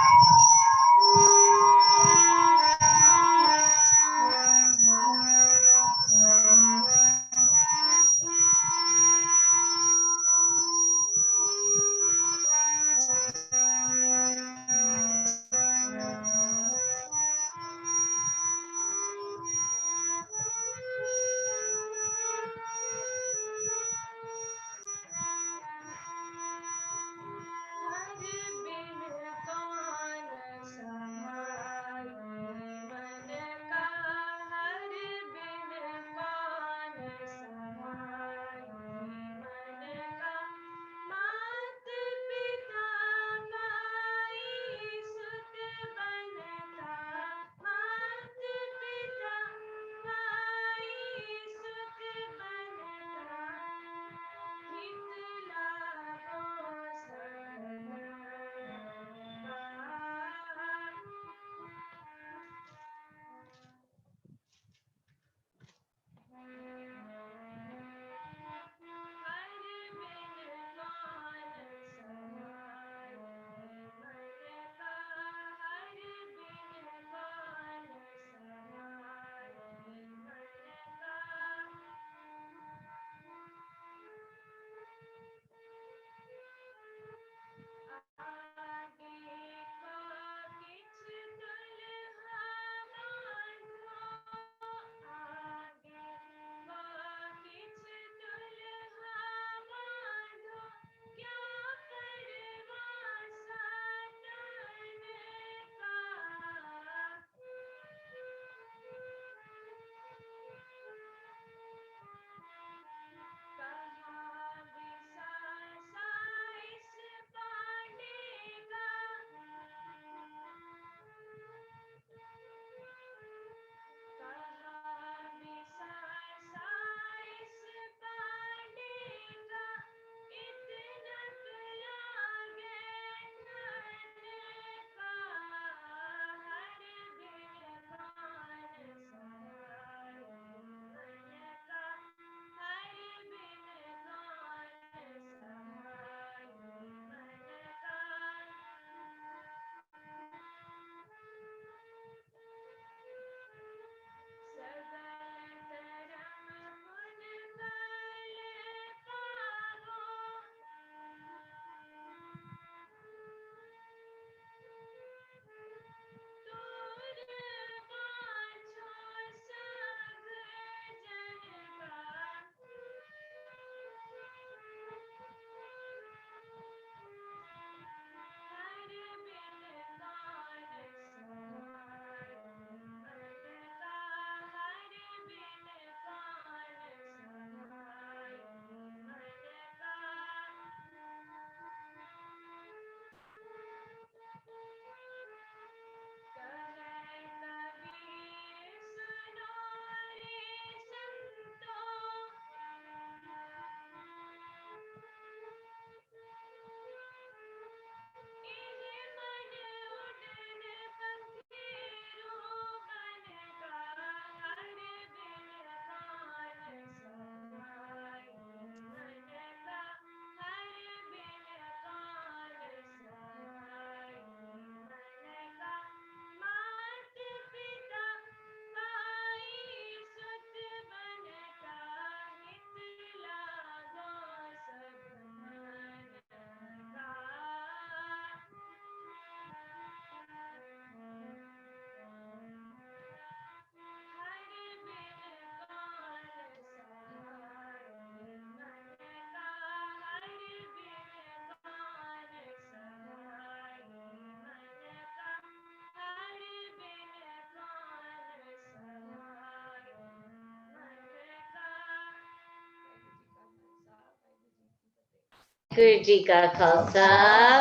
वाहिगुरु जी का खालसा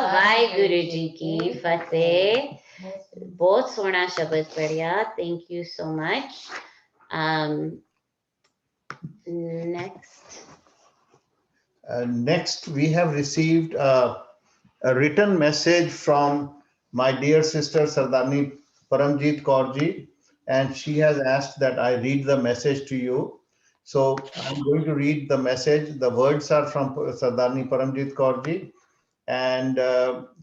वाहिगुरु जी की फतेह बहुत सोहना शब्द पढ़िया thank you so much next Next, we have received a written message from my dear sister Sardarni Paramjit Kaurji, and she has asked that I read the message to you. So I'm going to read the message. The words are from Sardarni Paramjit Kaurji. And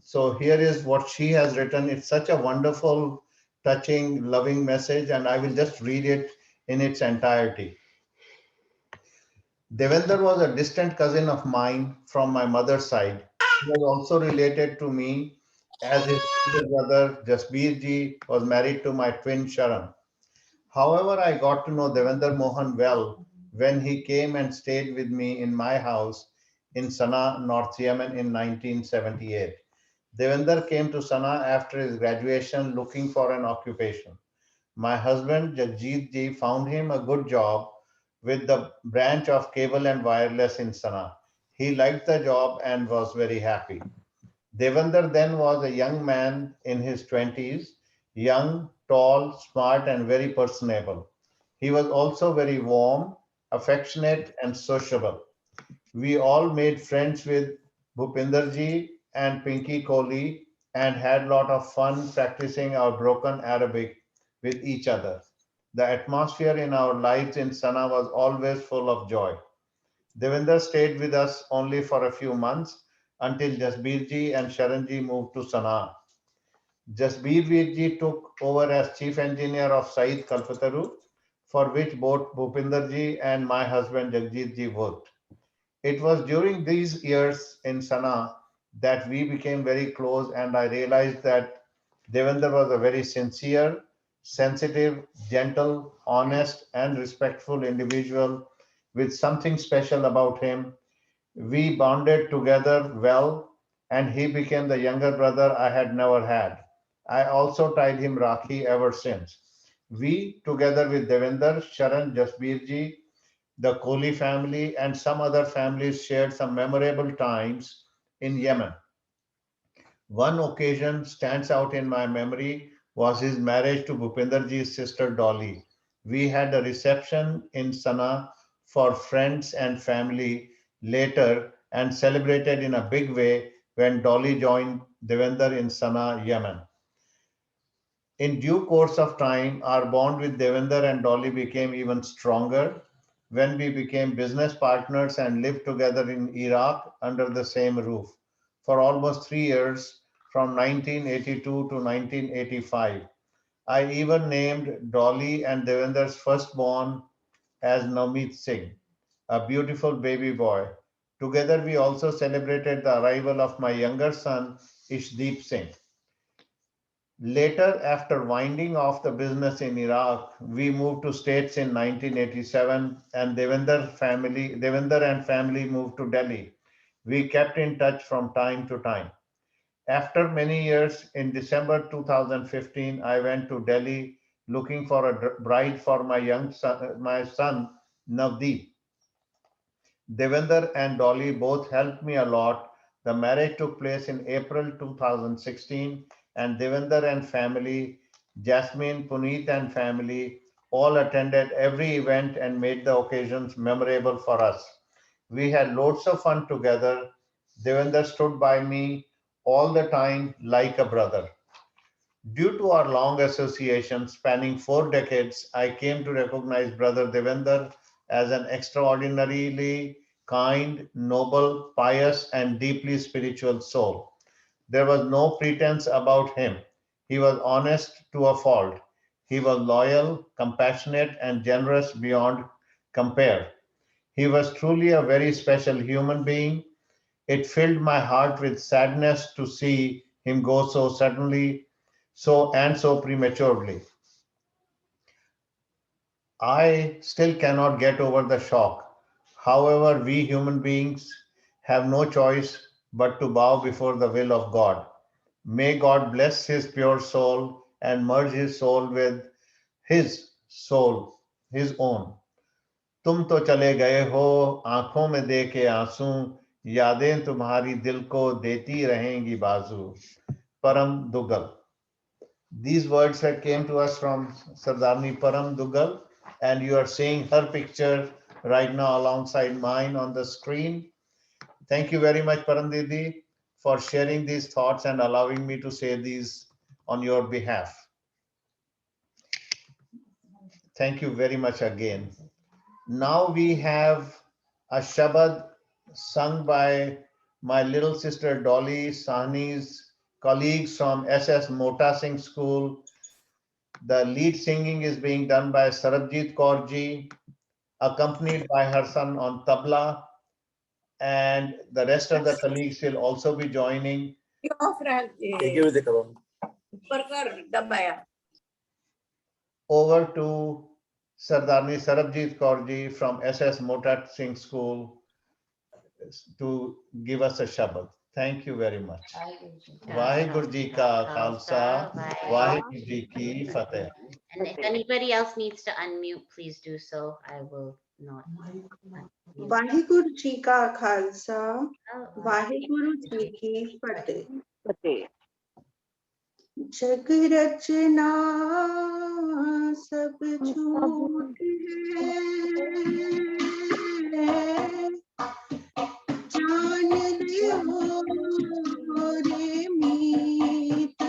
so here is what she has written. It's such a wonderful, touching, loving message, and I will just read it in its entirety. Devendra was a distant cousin of mine from my mother's side. He was also related to me as his older brother Jasbir ji was married to my twin Sharan. However, I got to know Devendra Mohan well when he came and stayed with me in my house in Sana'a, North Yemen in 1978. Devendra came to Sana'a after his graduation looking for an occupation. My husband Jagjit ji found him a good job with the branch of cable and wireless in Sana'a. He liked the job and was very happy. Devendra then was a young man in his 20s, young, tall, smart, and very personable. He was also very warm, affectionate, and sociable. We all made friends with Bhupinder ji and Pinky Kohli and had a lot of fun practicing our broken Arabic with each other. The atmosphere in our lives in Sana was always full of joy. Devendra stayed with us only for a few months until Jasbir ji and Sharan ji moved to Sana. Jasbir ji took over as chief engineer of Said Kalpataru, for which both Bhupinder ji and my husband Jagjit ji worked. It was during these years in Sana that we became very close, and I realized that Devendra was a very sincere, sensitive, gentle, honest, and respectful individual with something special about him. We bonded together well, and he became the younger brother I had never had. I also tied him Rakhi ever since. We, together with Devendra, Sharan, Jasbir the Kohli family, and some other families shared some memorable times in Yemen. One occasion stands out in my memory was his marriage to Bhupinder ji's sister Dolly. We had a reception in Sana for friends and family later and celebrated in a big way when Dolly joined Devendra in Sana, Yemen. In due course of time, our bond with Devendra and Dolly became even stronger when we became business partners and lived together in Iraq under the same roof for almost 3 years from 1982 to 1985. I even named Dolly and Devendra's firstborn as Navmeet Singh, a beautiful baby boy. Together, we also celebrated the arrival of my younger son, Ishdeep Singh. Later, after winding off the business in Iraq, we moved to States in 1987 and Devendra and family moved to Delhi. We kept in touch from time to time. After many years, in December 2015, I went to Delhi looking for a bride for my son Navdeep. Devendra and Dolly both helped me a lot. The marriage took place in April 2016, and Devendra and family, Jasmine, Puneet, and family all attended every event and made the occasions memorable for us. We had loads of fun together. Devendra stood by me all the time like a brother. Due to our long association spanning 4 decades, I came to recognize Brother Devendra as an extraordinarily kind, noble, pious, and deeply spiritual soul. There was no pretense about him. He was honest to a fault. He was loyal, compassionate, and generous beyond compare. He was truly a very special human being. It filled my heart with sadness to see him go so suddenly, so prematurely. I still cannot get over the shock. However, we human beings have no choice but to bow before the will of God. May God bless his pure soul and merge his soul with his soul, his own. तुम तो चले गए हो आंखों में दे के आंसू यादें तुम्हारी दिल को देती रहेंगी बाजू, Param Dugal. These words have came to us from Sardarni Param Dugal, and you are seeing her picture right now alongside mine on the screen. Thank you very much, Param Didi, for sharing these thoughts and allowing me to say these on your behalf. Thank you very much again. Now we have a Shabad sung by my little sister Dolly Sahni's colleagues from SS Mota Singh School. The lead singing is being done by Sarabjit Kaur ji, accompanied by her son on tabla, and the rest of the colleagues will also be joining. Over to Sardarni Sarabjit Kaur ji from SS Mota Singh School to give us a Shabad. Thank you very much. Vaheguru Ji Ka Khalsa, Vaheguru Ji Ki Fateh. And if anybody else needs to unmute, please do so. I will not. Vaheguru Ji Ka Khalsa, Vaheguru Ji Ki Fateh. जग रचना सब झूठ है, जान ले हो रे मीत,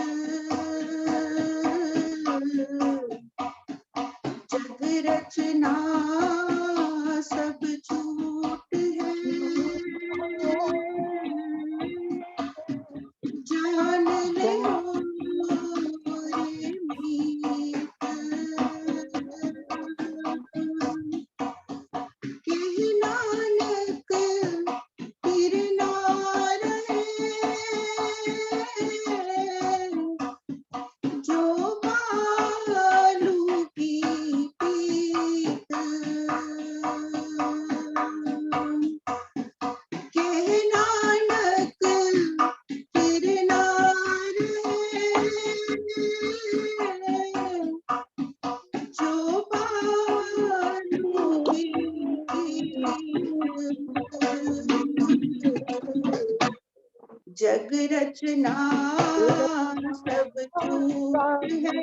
जग रचना सब झूठ है, जान ले हो रे मीत, कह नानक फिर ना रहे जो बालू की पीत, कह नानक फिर ना रहे जो बालू की पीत, जग रचना सब झूठ है,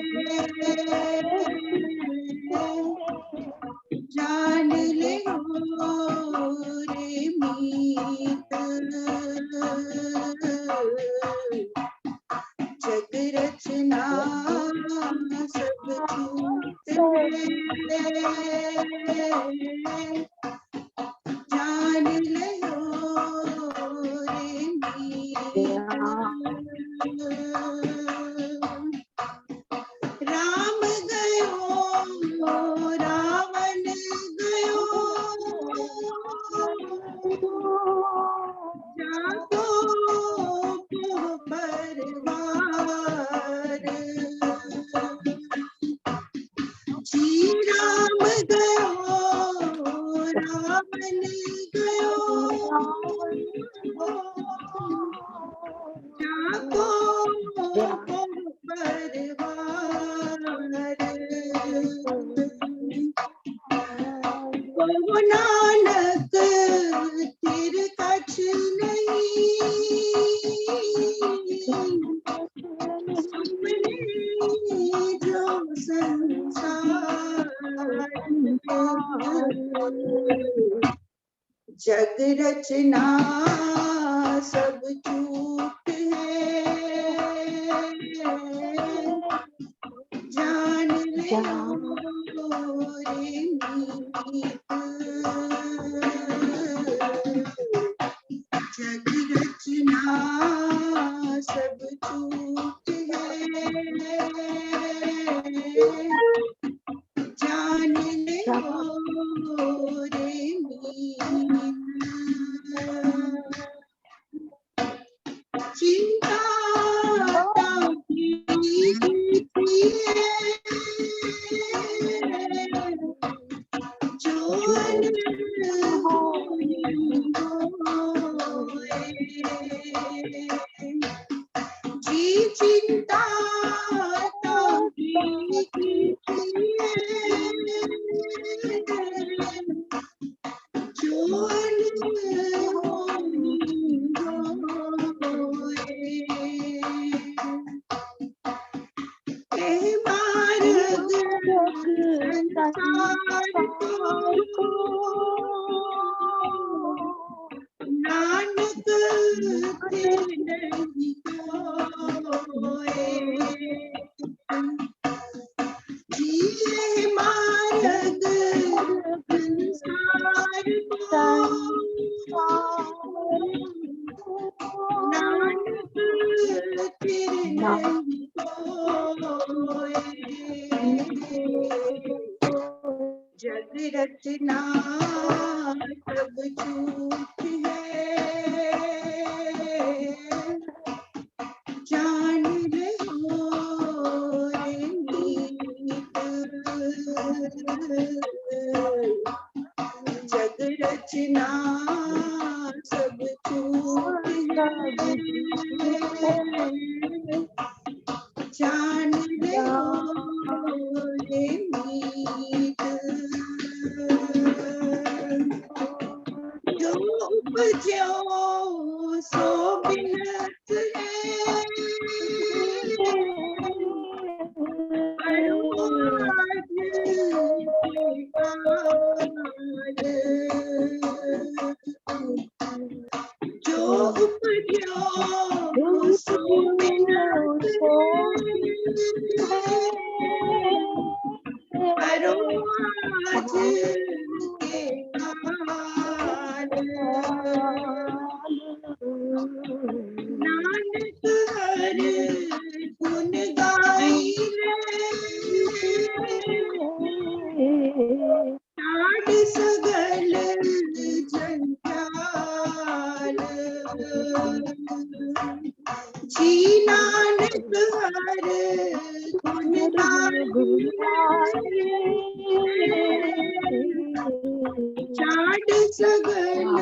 जान ले हो रे मीत, जग रचना सब झूठ है, जान ले हो रे मीत, राम गयो रावण गयो, जाको को परवार, जी राम गयो रावण गयो, जाको को परवार, को नानक तिर कछ नहीं, सुपने जो संसार, जग रचना सब झूठ है, जान ले हो रे मीत, जग रचना सब झूठ है, जान ले हो रे मीत, चिंता जो नहीं कोई जिए मार्ग संसार को नानक फिर नहीं कोई जग रचना सब झूठ है जान लो रे मीत जग रचना सब झूठ है जान लो रे मीत जो उपजो सो बिनत है परवाज के काल जो उपजो सो बिनत है परवाज के काल नानक हर गुण गाई साध सगल जंजाल जी नानक हर गुण गाई साध सगल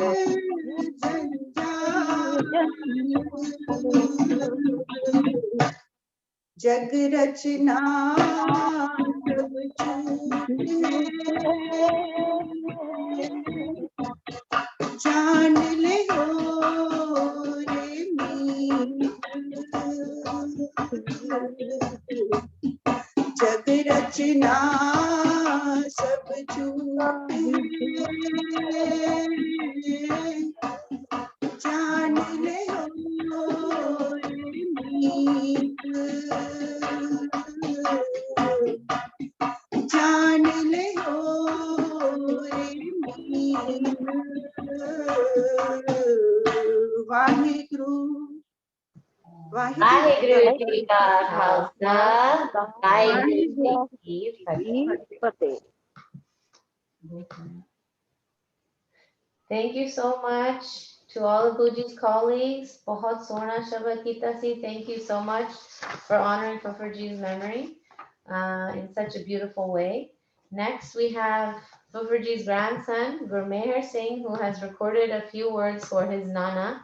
जग रचना सब झूठ है जान ले हो रे मीत जग रचना सब झूठ है जान ले हो रे मीत जान ले हो रे मीत वाहिगुरु वाहिगुरु जी का खालसा वाहिगुरु जी की फतेह. Thank you so much to all of Guruji's colleagues. Bahut sona shabad kita si. Thank you so much for honoring Fufuji's memory in such a beautiful way. Next, we have Fufuji's grandson, Gurmeher Singh, who has recorded a few words for his Nana,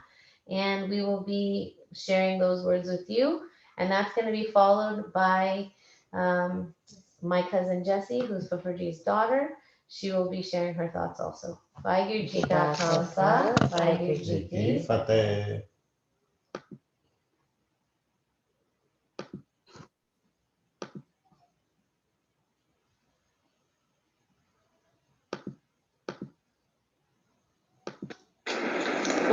and we will be sharing those words with you. And that's going to be followed by my cousin Jessie, who's Fufuji's daughter. She will be sharing her thoughts also. Vaheguru Ji ka Khalsa, Vaheguru Ji ki Fateh.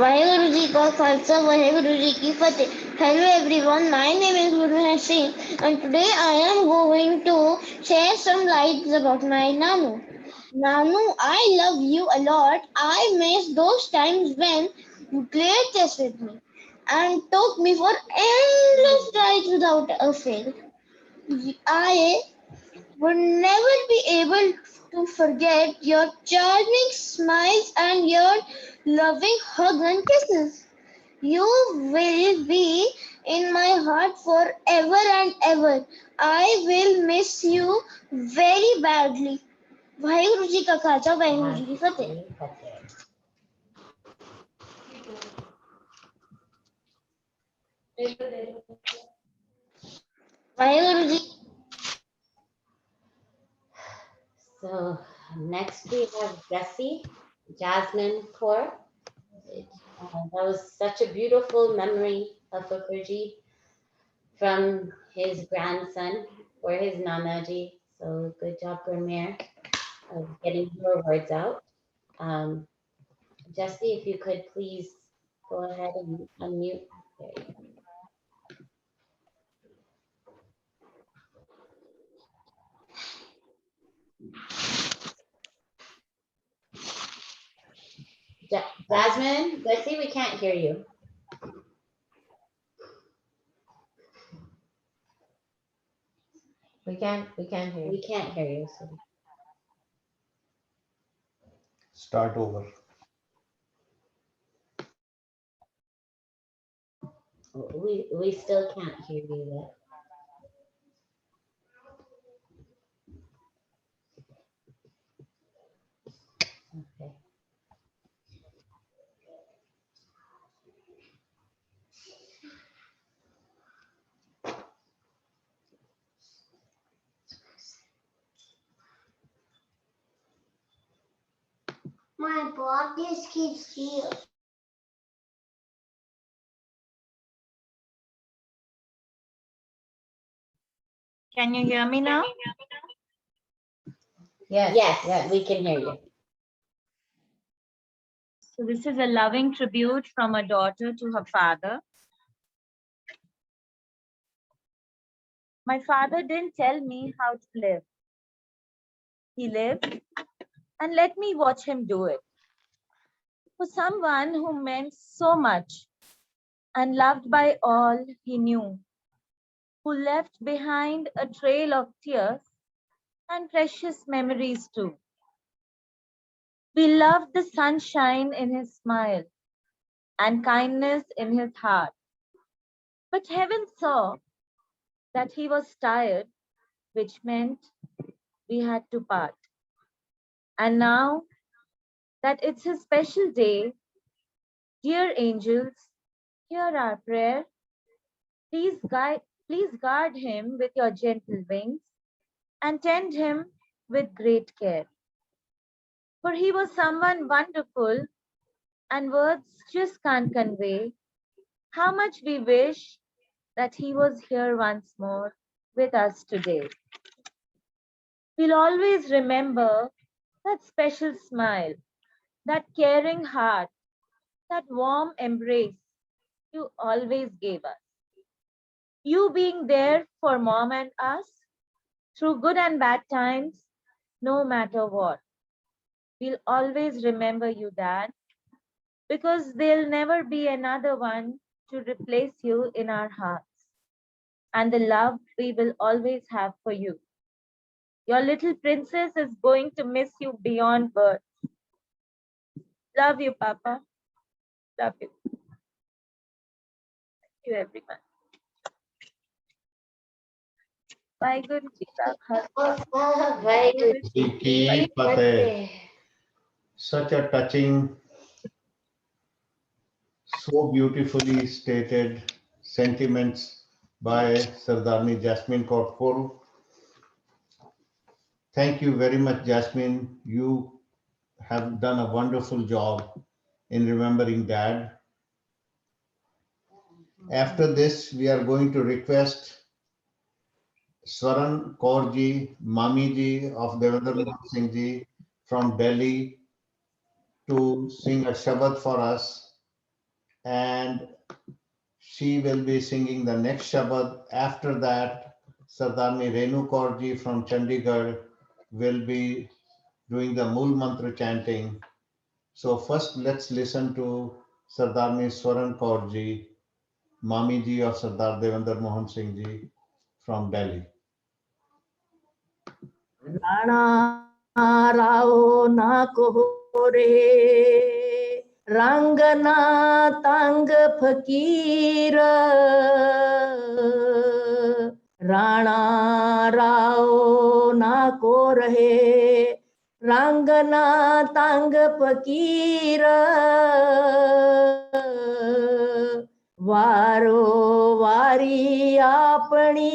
Vaheguru Ji ka Khalsa, Vaheguru Ji ki Fateh. Hello everyone, my name is Gurmeher Singh and today I am going to share some lights about my Nanu. Nanu, I love you a lot. I miss those times when you played chess with me and took me for endless rides without a fail. I would never be able to forget your charming smiles and your loving hugs and kisses. You will be in my heart forever and ever. I will miss you very badly. Waheguru ji का खालसा वाहिगुरु जी की फतेह. Waheguru ji. So next we have Jessie, Jasmine Kaur. That was such a beautiful memory of Fufuji from his grandson or his Nanaji. So good job, Gurmeher, of getting your words out. Jessie, if you could please Go ahead and unmute. There you go. Jasmine, Bessie, we can't hear you. We can't hear you. We can't hear you. So. Start over. We still can't hear you yet. Okay. My body keeps here. Can you hear me now? Yes, we can hear you. So this is a loving tribute from a daughter to her father. My father didn't tell me how to live. He lived and let me watch him do it. For someone who meant so much and loved by all he knew, who left behind a trail of tears and precious memories too. We loved the sunshine in his smile and kindness in his heart. But heaven saw that he was tired, which meant we had to part. And now that it's his special day, dear angels, hear our prayer. Please guard him with your gentle wings and tend him with great care. For he was someone wonderful, and words just can't convey how much we wish that he was here once more with us today. We'll always remember that special smile, that caring heart, that warm embrace you always gave us. You being there for mom and us through good and bad times, no matter what. We'll always remember you, Dad, because there'll never be another one to replace you in our hearts and the love we will always have for you. Your little princess is going to miss you beyond words. Love you, Papa. Love you. Thank you, everyone. Waheguru Ji Ka Khalsa. Waheguru Ji Ki Fateh. Such a touching, so beautifully stated sentiments by Sardarni Jasmine Kaur Phul. Thank you very much, Jasmine. You have done a wonderful job in remembering Dad. After this, we are going to request Swaran Kaur Ji, Mami Ji of Devendra Mohan Singh Ji from Delhi to sing a Shabad for us, and she will be singing the next Shabad. After that, Sardarni Renu Kaur Ji from Chandigarh will be doing the Mool Mantra chanting. So first, let's listen to Sardarni Swaran Kaur Ji, Mami Ji of Sardar Devendra Mohan Singh Ji from Delhi. Rana rao na kohore, rangana tang fakir. Rana rao na ko rahe, rangana tang fakir. Varo vari apni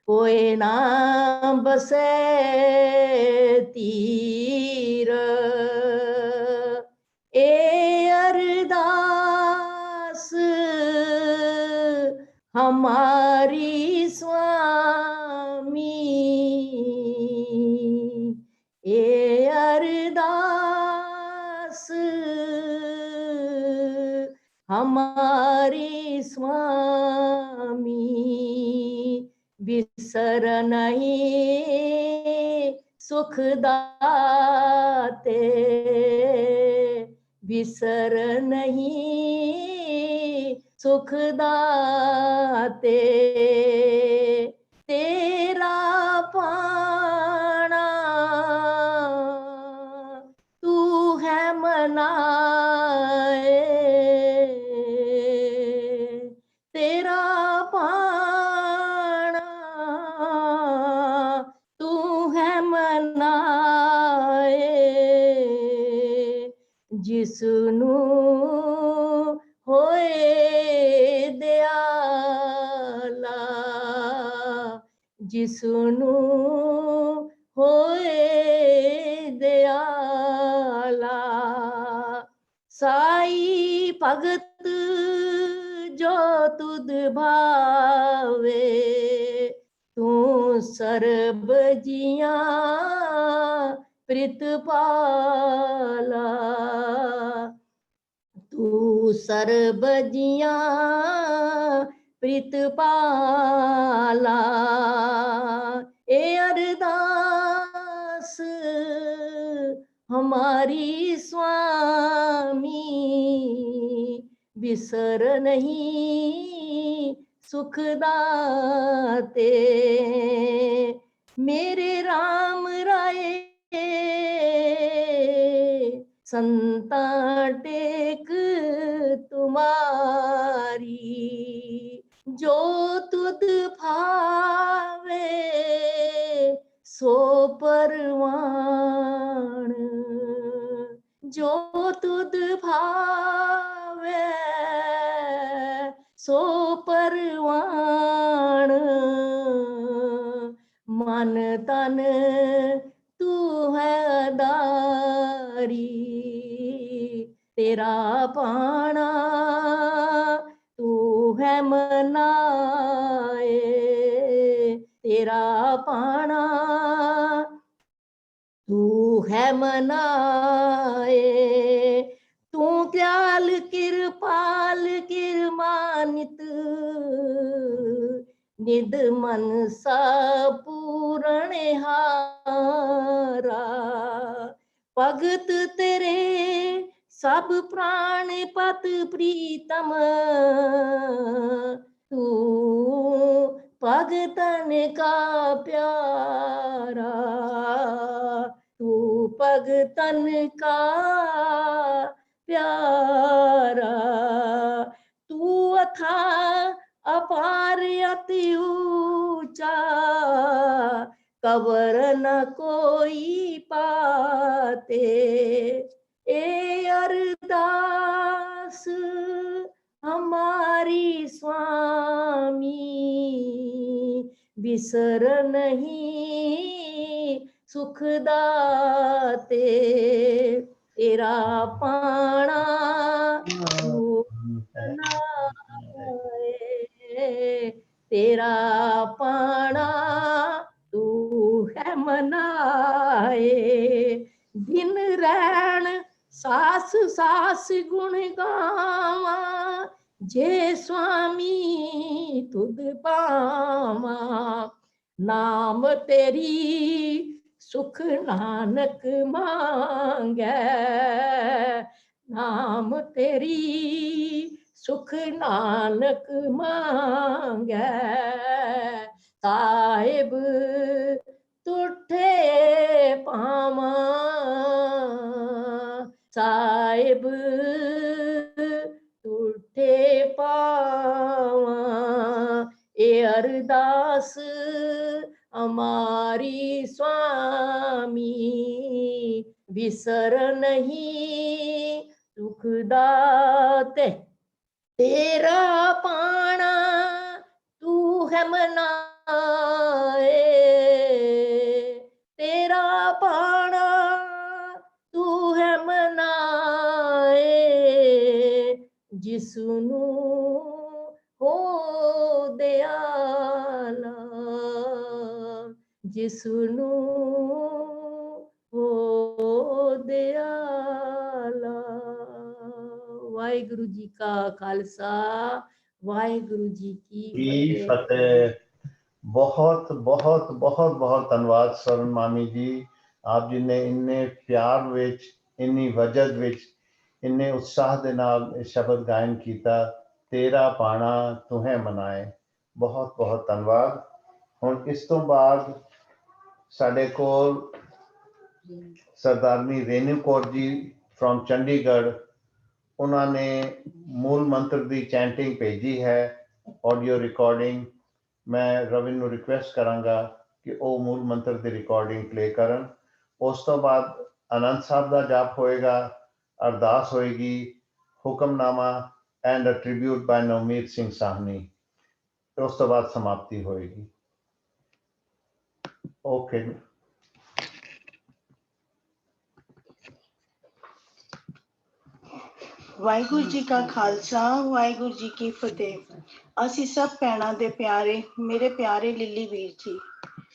कोई ना बसे तीर ए अरदास हमारी स्वामी ए अरदास स्वामी बिसर नहीं सुख दाते, बिसर नहीं सुख दाते। तेरा पाना तू है मनाए, तेरा पाना तू है मनाए। जिसनू होए दयाला, जिसनू होए दयाला। साई भगत जो तुद भावे, तू सर्ब जियां प्रितपाला, तू सर्ब जियां प्रितपाला। ए अरदास हमारी स्वामी बिसर नहीं सुख दाते। मेरे राम राय संता टेक तुम्हारी, जो तुद भावे सो परवान, जो तुद भावे सो परवान। मन तन तू है दारी, तेरा पाना तू है मनाए, तेरा पाना तू है मनाए। तू दयाल कृपाल किरमानित, निध मनसा पूरण हारा। भगत तेरे सब प्राण पत प्रीतम, तू भगतन का प्यारा, तू भगतन का प्यारा। तू अथा अपार अति ऊंचा, कबर न कोई पाते। ए अरदास हमारी स्वामी बिसर नहीं सुख दाते। तेरा पाना तू मनाए, तेरा पाना तू है मनाए। दिन रैन सास सास गुण गावा, जे स्वामी तुद पावा। नाम तेरी सुख नानक मांगै, नाम तेरी सुख नानक मांगै। साहिब तुठे पावा, साहिब तुठे पावा। ए अरदास हमारी स्वामी बिसर नहीं सुख दाते। तेरा पाना तू है मनाए, तेरा पाना तू है मनाए। जिसनू हो दयाला, जिसनू हो दयाला। वाहिगुरु जी का खालसा ਵਾਹਿਗੁਰੂ ਜੀ ਕੀ की ਫਤਿਹ। फतेह। बहुत बहुत बहुत बहुत धन्यवाद स्वर्ण मामी जी, आप जी ने इन्ने प्यार विच, इन्नी वजद विच, इन्ने उत्साह दे नाल शब्द गायन कीता। तेरा पाना तुहें मनाए। बहुत बहुत धन्यवाद। हुण इस तो बाद साडे कोल सरदारनी रेणु कौर जी फ्रॉम चंडीगढ़, उन्होंने मूल मंत्र की चैंटिंग भेजी है, ऑडियो रिकॉर्डिंग। मैं रविन ਨੂੰ रिक्वेस्ट करांगा कि ਉਹ मूल मंत्र की रिकॉर्डिंग प्ले करन। उस तो बाद आनंद साहब का जाप होएगा, अरदास होएगी, Hukamnama and a tribute by Navmeet Singh Sahni. उस तो बाद समाप्ति होएगी। ओके। ਵਾਹਿਗੁਰੂ ਜੀ ਕਾ ਖਾਲਸਾ, ਵਾਹਿਗੁਰੂ ਜੀ ਕੀ ਫਤਿਹ। ਅਸੀਂ ਸਭ ਭੈਣਾਂ ਦੇ ਪਿਆਰੇ, ਮੇਰੇ ਪਿਆਰੇ ਲਿੱਲੀ ਵੀਰ ਜੀ,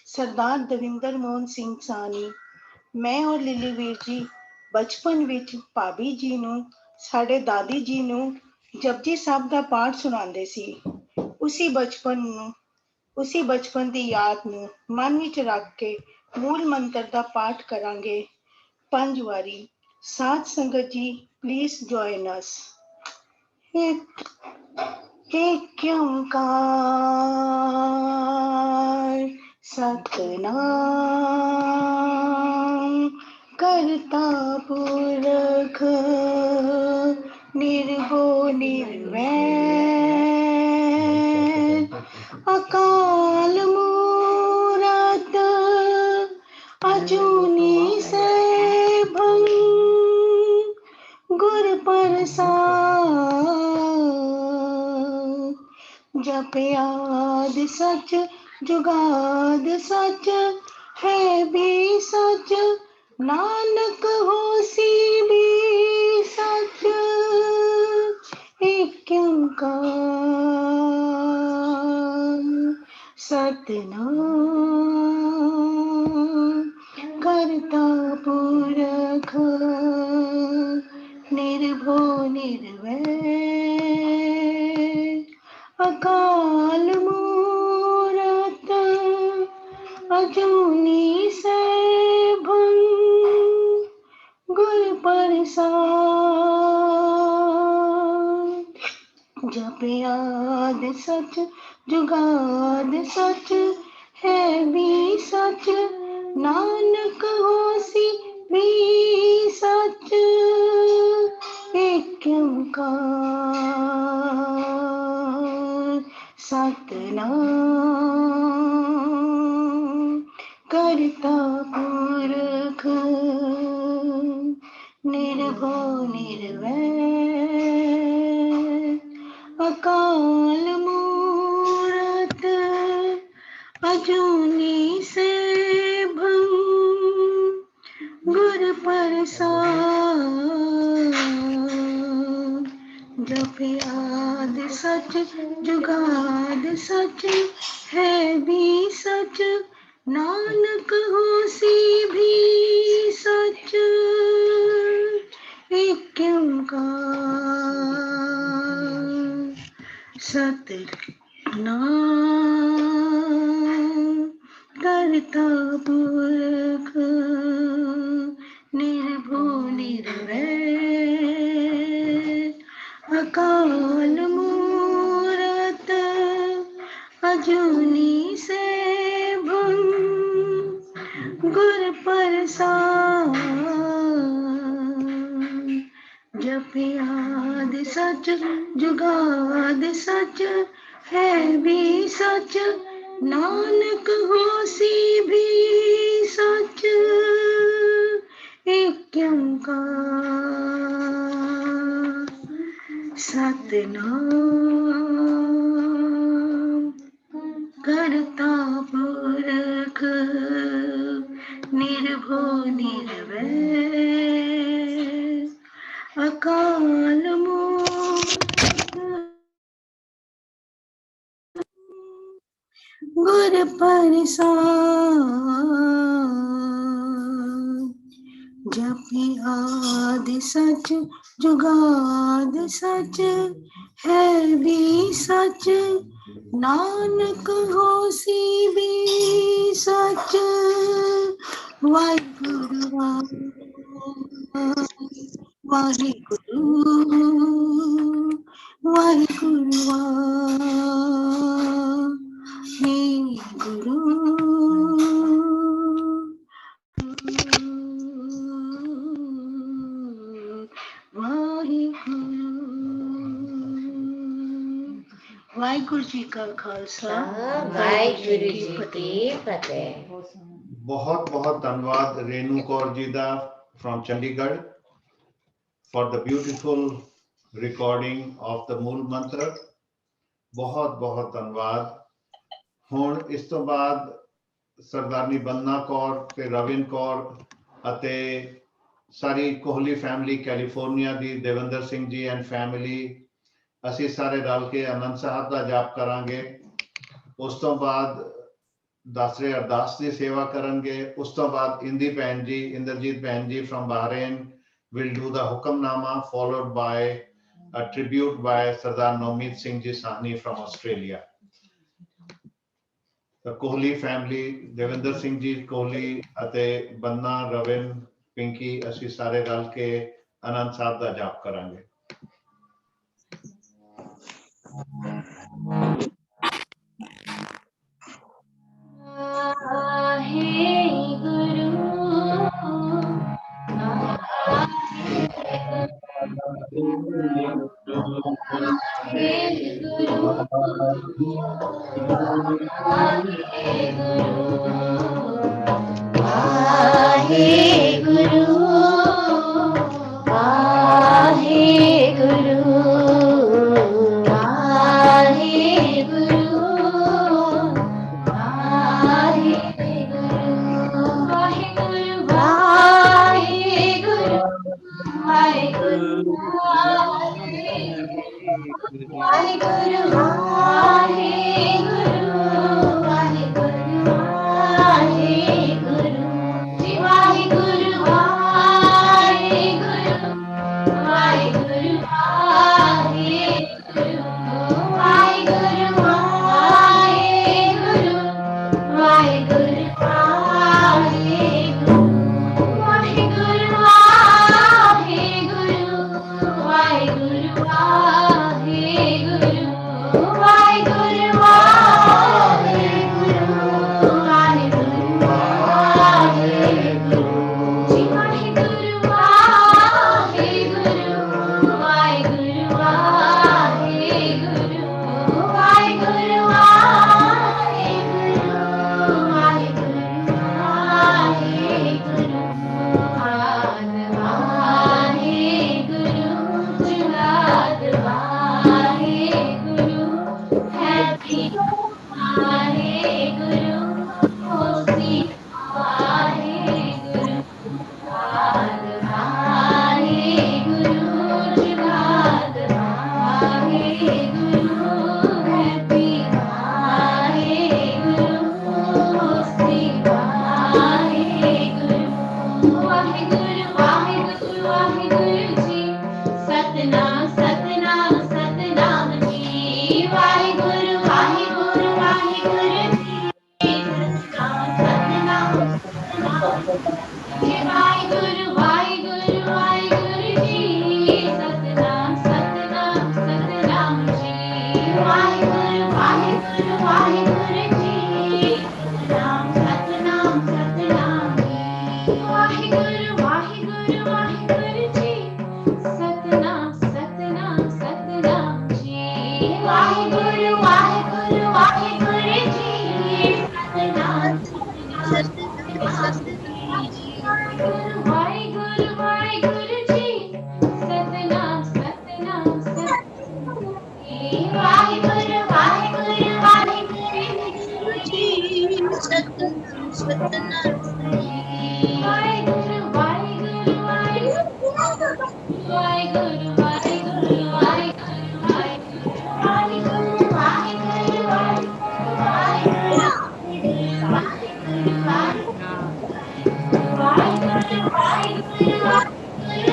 ਸਰਦਾਰ ਦਵਿੰਦਰ ਮੋਹਨ ਸਿੰਘ ਸਾਹਨੀ, ਮੈਂ ਔਰ ਲਿੱਲੀ ਵੀਰ ਜੀ ਬਚਪਨ ਵਿੱਚ ਭਾਬੀ ਜੀ ਨੂੰ, ਸਾਡੇ ਦਾਦੀ ਜੀ ਨੂੰ ਜਪਜੀ ਸਾਹਿਬ ਦਾ ਪਾਠ ਸੁਣਾਉਂਦੇ ਸੀ। ਉਸੀ ਬਚਪਨ ਦੀ ਯਾਦ ਨੂੰ ਮਨ ਵਿੱਚ ਰੱਖ ਕੇ ਮੂਲ ਮੰਤਰ ਦਾ ਪਾਠ ਕਰਾਂਗੇ 5 ਵਾਰੀ। ਸਾਧ ਸੰਗਤ ਜੀ प्लीज join us। एक ओंकार सतनाम करता पुरख निर्भो निर्वैर अकाल मूरत अजूनी सैभं गुर प्रसाद जपयाद सच जुगाद सच है भी सच नानक होसी भी सच। एक ओंकार सतनाम करता पुरख निर्भो निर्वैर अकाल मूरत अजूनी सैभं गुर प्रसाद जपयाद सच जुगाद सच है भी सच नानक होसी भी सच। एक ओंकार सतनाम करता पुरख निर्भो निर्वैर अकाल मूरत अजूनी सैभं गुर प्रसाद जपयाद सच जुगाद सच है भी सच नानक होसी भी सच। एक ओंकार सतनाम करता पुरख निर्भो निर्वैर अकाल मूरत अजूनी सैभं गुर प्रसाद जपयाद सच जुगाद सच है भी सच नानक होसी भी सच। एक ओंकार सतनाम करता पुरख निर्भो निर्वैर अकाल मूरत गुर प्रसाद जपी आदि सच जुगाद सच है भी सच नानक होसी भी सच वाहिगुरु वाहिगुरु वाहिगुरु वाहिगुरु वाहिगुरु जी का खालसा वाहिगुरु जी की फतेह। बहुत बहुत धन्यवाद रेनू कौर जी ਦਾ from Chandigarh for the beautiful recording of the ਮੂਲ ਮੰਤਰ। ਬਹੁਤ ਬਹੁਤ ਧੰਨਵਾਦ। ਹੁਣ ਇਸ ਤੋਂ ਬਾਅਦ ਸਰਦਾਰਨੀ ਬੰਦਨਾ ਕੌਰ ਤੇ ਰਵਿੰਦਰ ਕੌਰ ਅਤੇ ਸਾਰੀ Kohli family California the Devinder Singh ji and family ਅਸੀਂ ਸਾਰੇ ਰਲ ਕੇ ਆਨੰਦ ਸਾਹਿਬ ਦਾ ਜਾਪ ਕਰਾਂਗੇ। ਉਸ ਤੋਂ ਬਾਅਦ ਦਾਸਰੇ ਅਰਦਾਸ ਦੀ ਸੇਵਾ ਕਰਨਗੇ। ਉਸ ਤੋਂ ਬਾਅਦ ਇੰਦੀ ਭੈਣ ਜੀ ਇੰਦਰਜੀਤ ਭੈਣ ਜੀ from Bahrain will do the hukamnama followed by a tribute by Sardar Navmeet Singh Ji Sahni from Australia. The Kohli family Devinder Singh ji Kohli ਅਤੇ ਬੰਨਾ ਰਵਿਨ ਪਿੰਕੀ ਅਸੀਂ ਸਾਰੇ ਰਲ ਕੇ ਆਨੰਦ ਸਾਹਿਬ ਦਾ ਜਾਪ ਕਰਾਂਗੇ।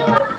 Thank you.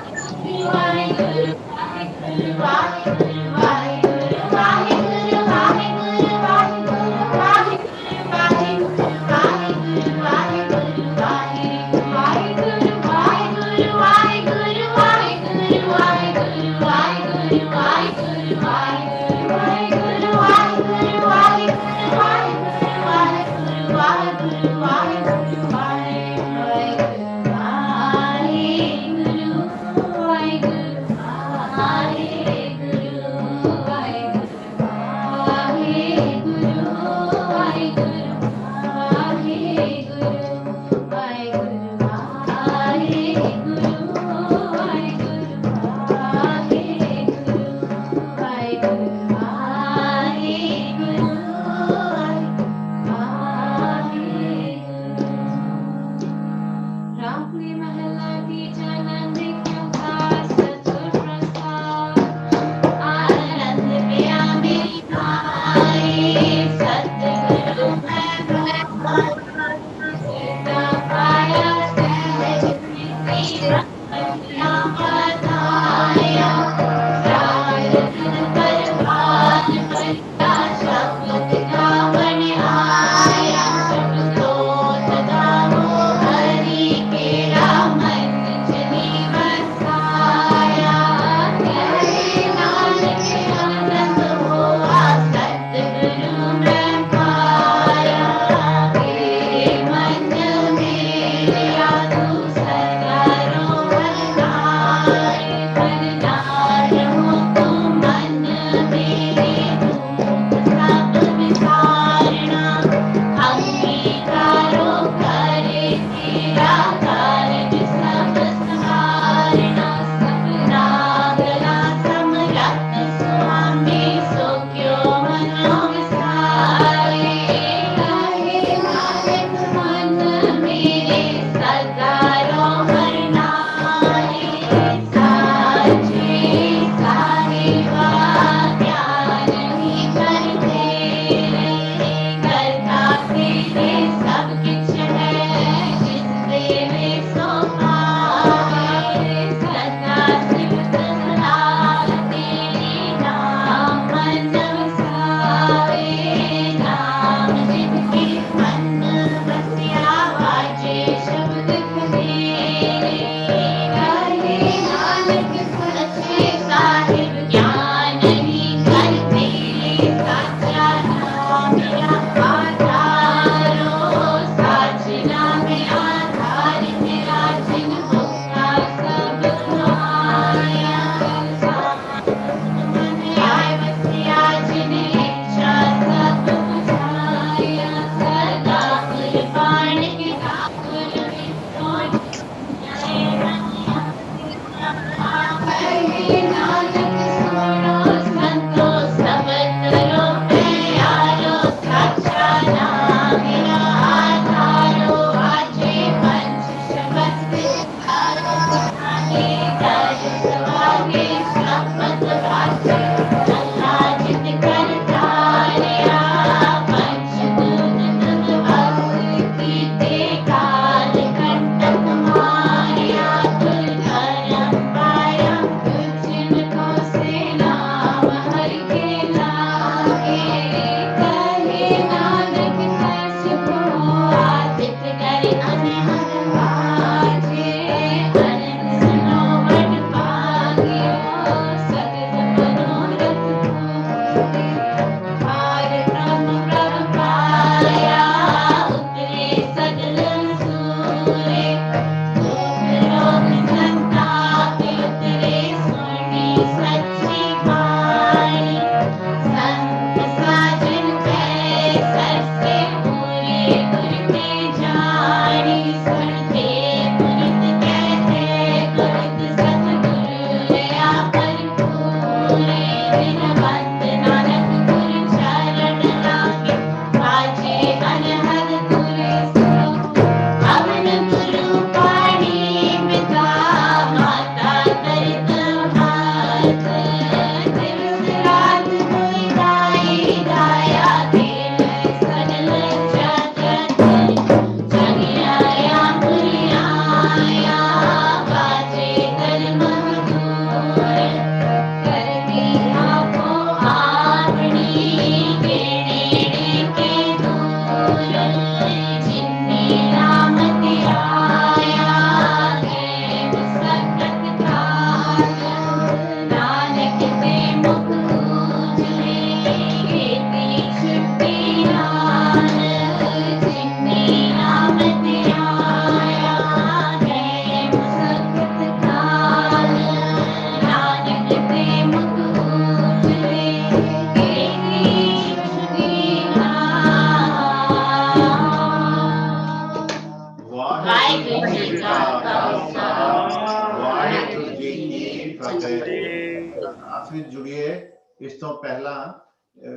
ਆਸ ਵਿੱਚ ਜੁੜੀਏ। ਇਸ ਤੋਂ ਪਹਿਲਾਂ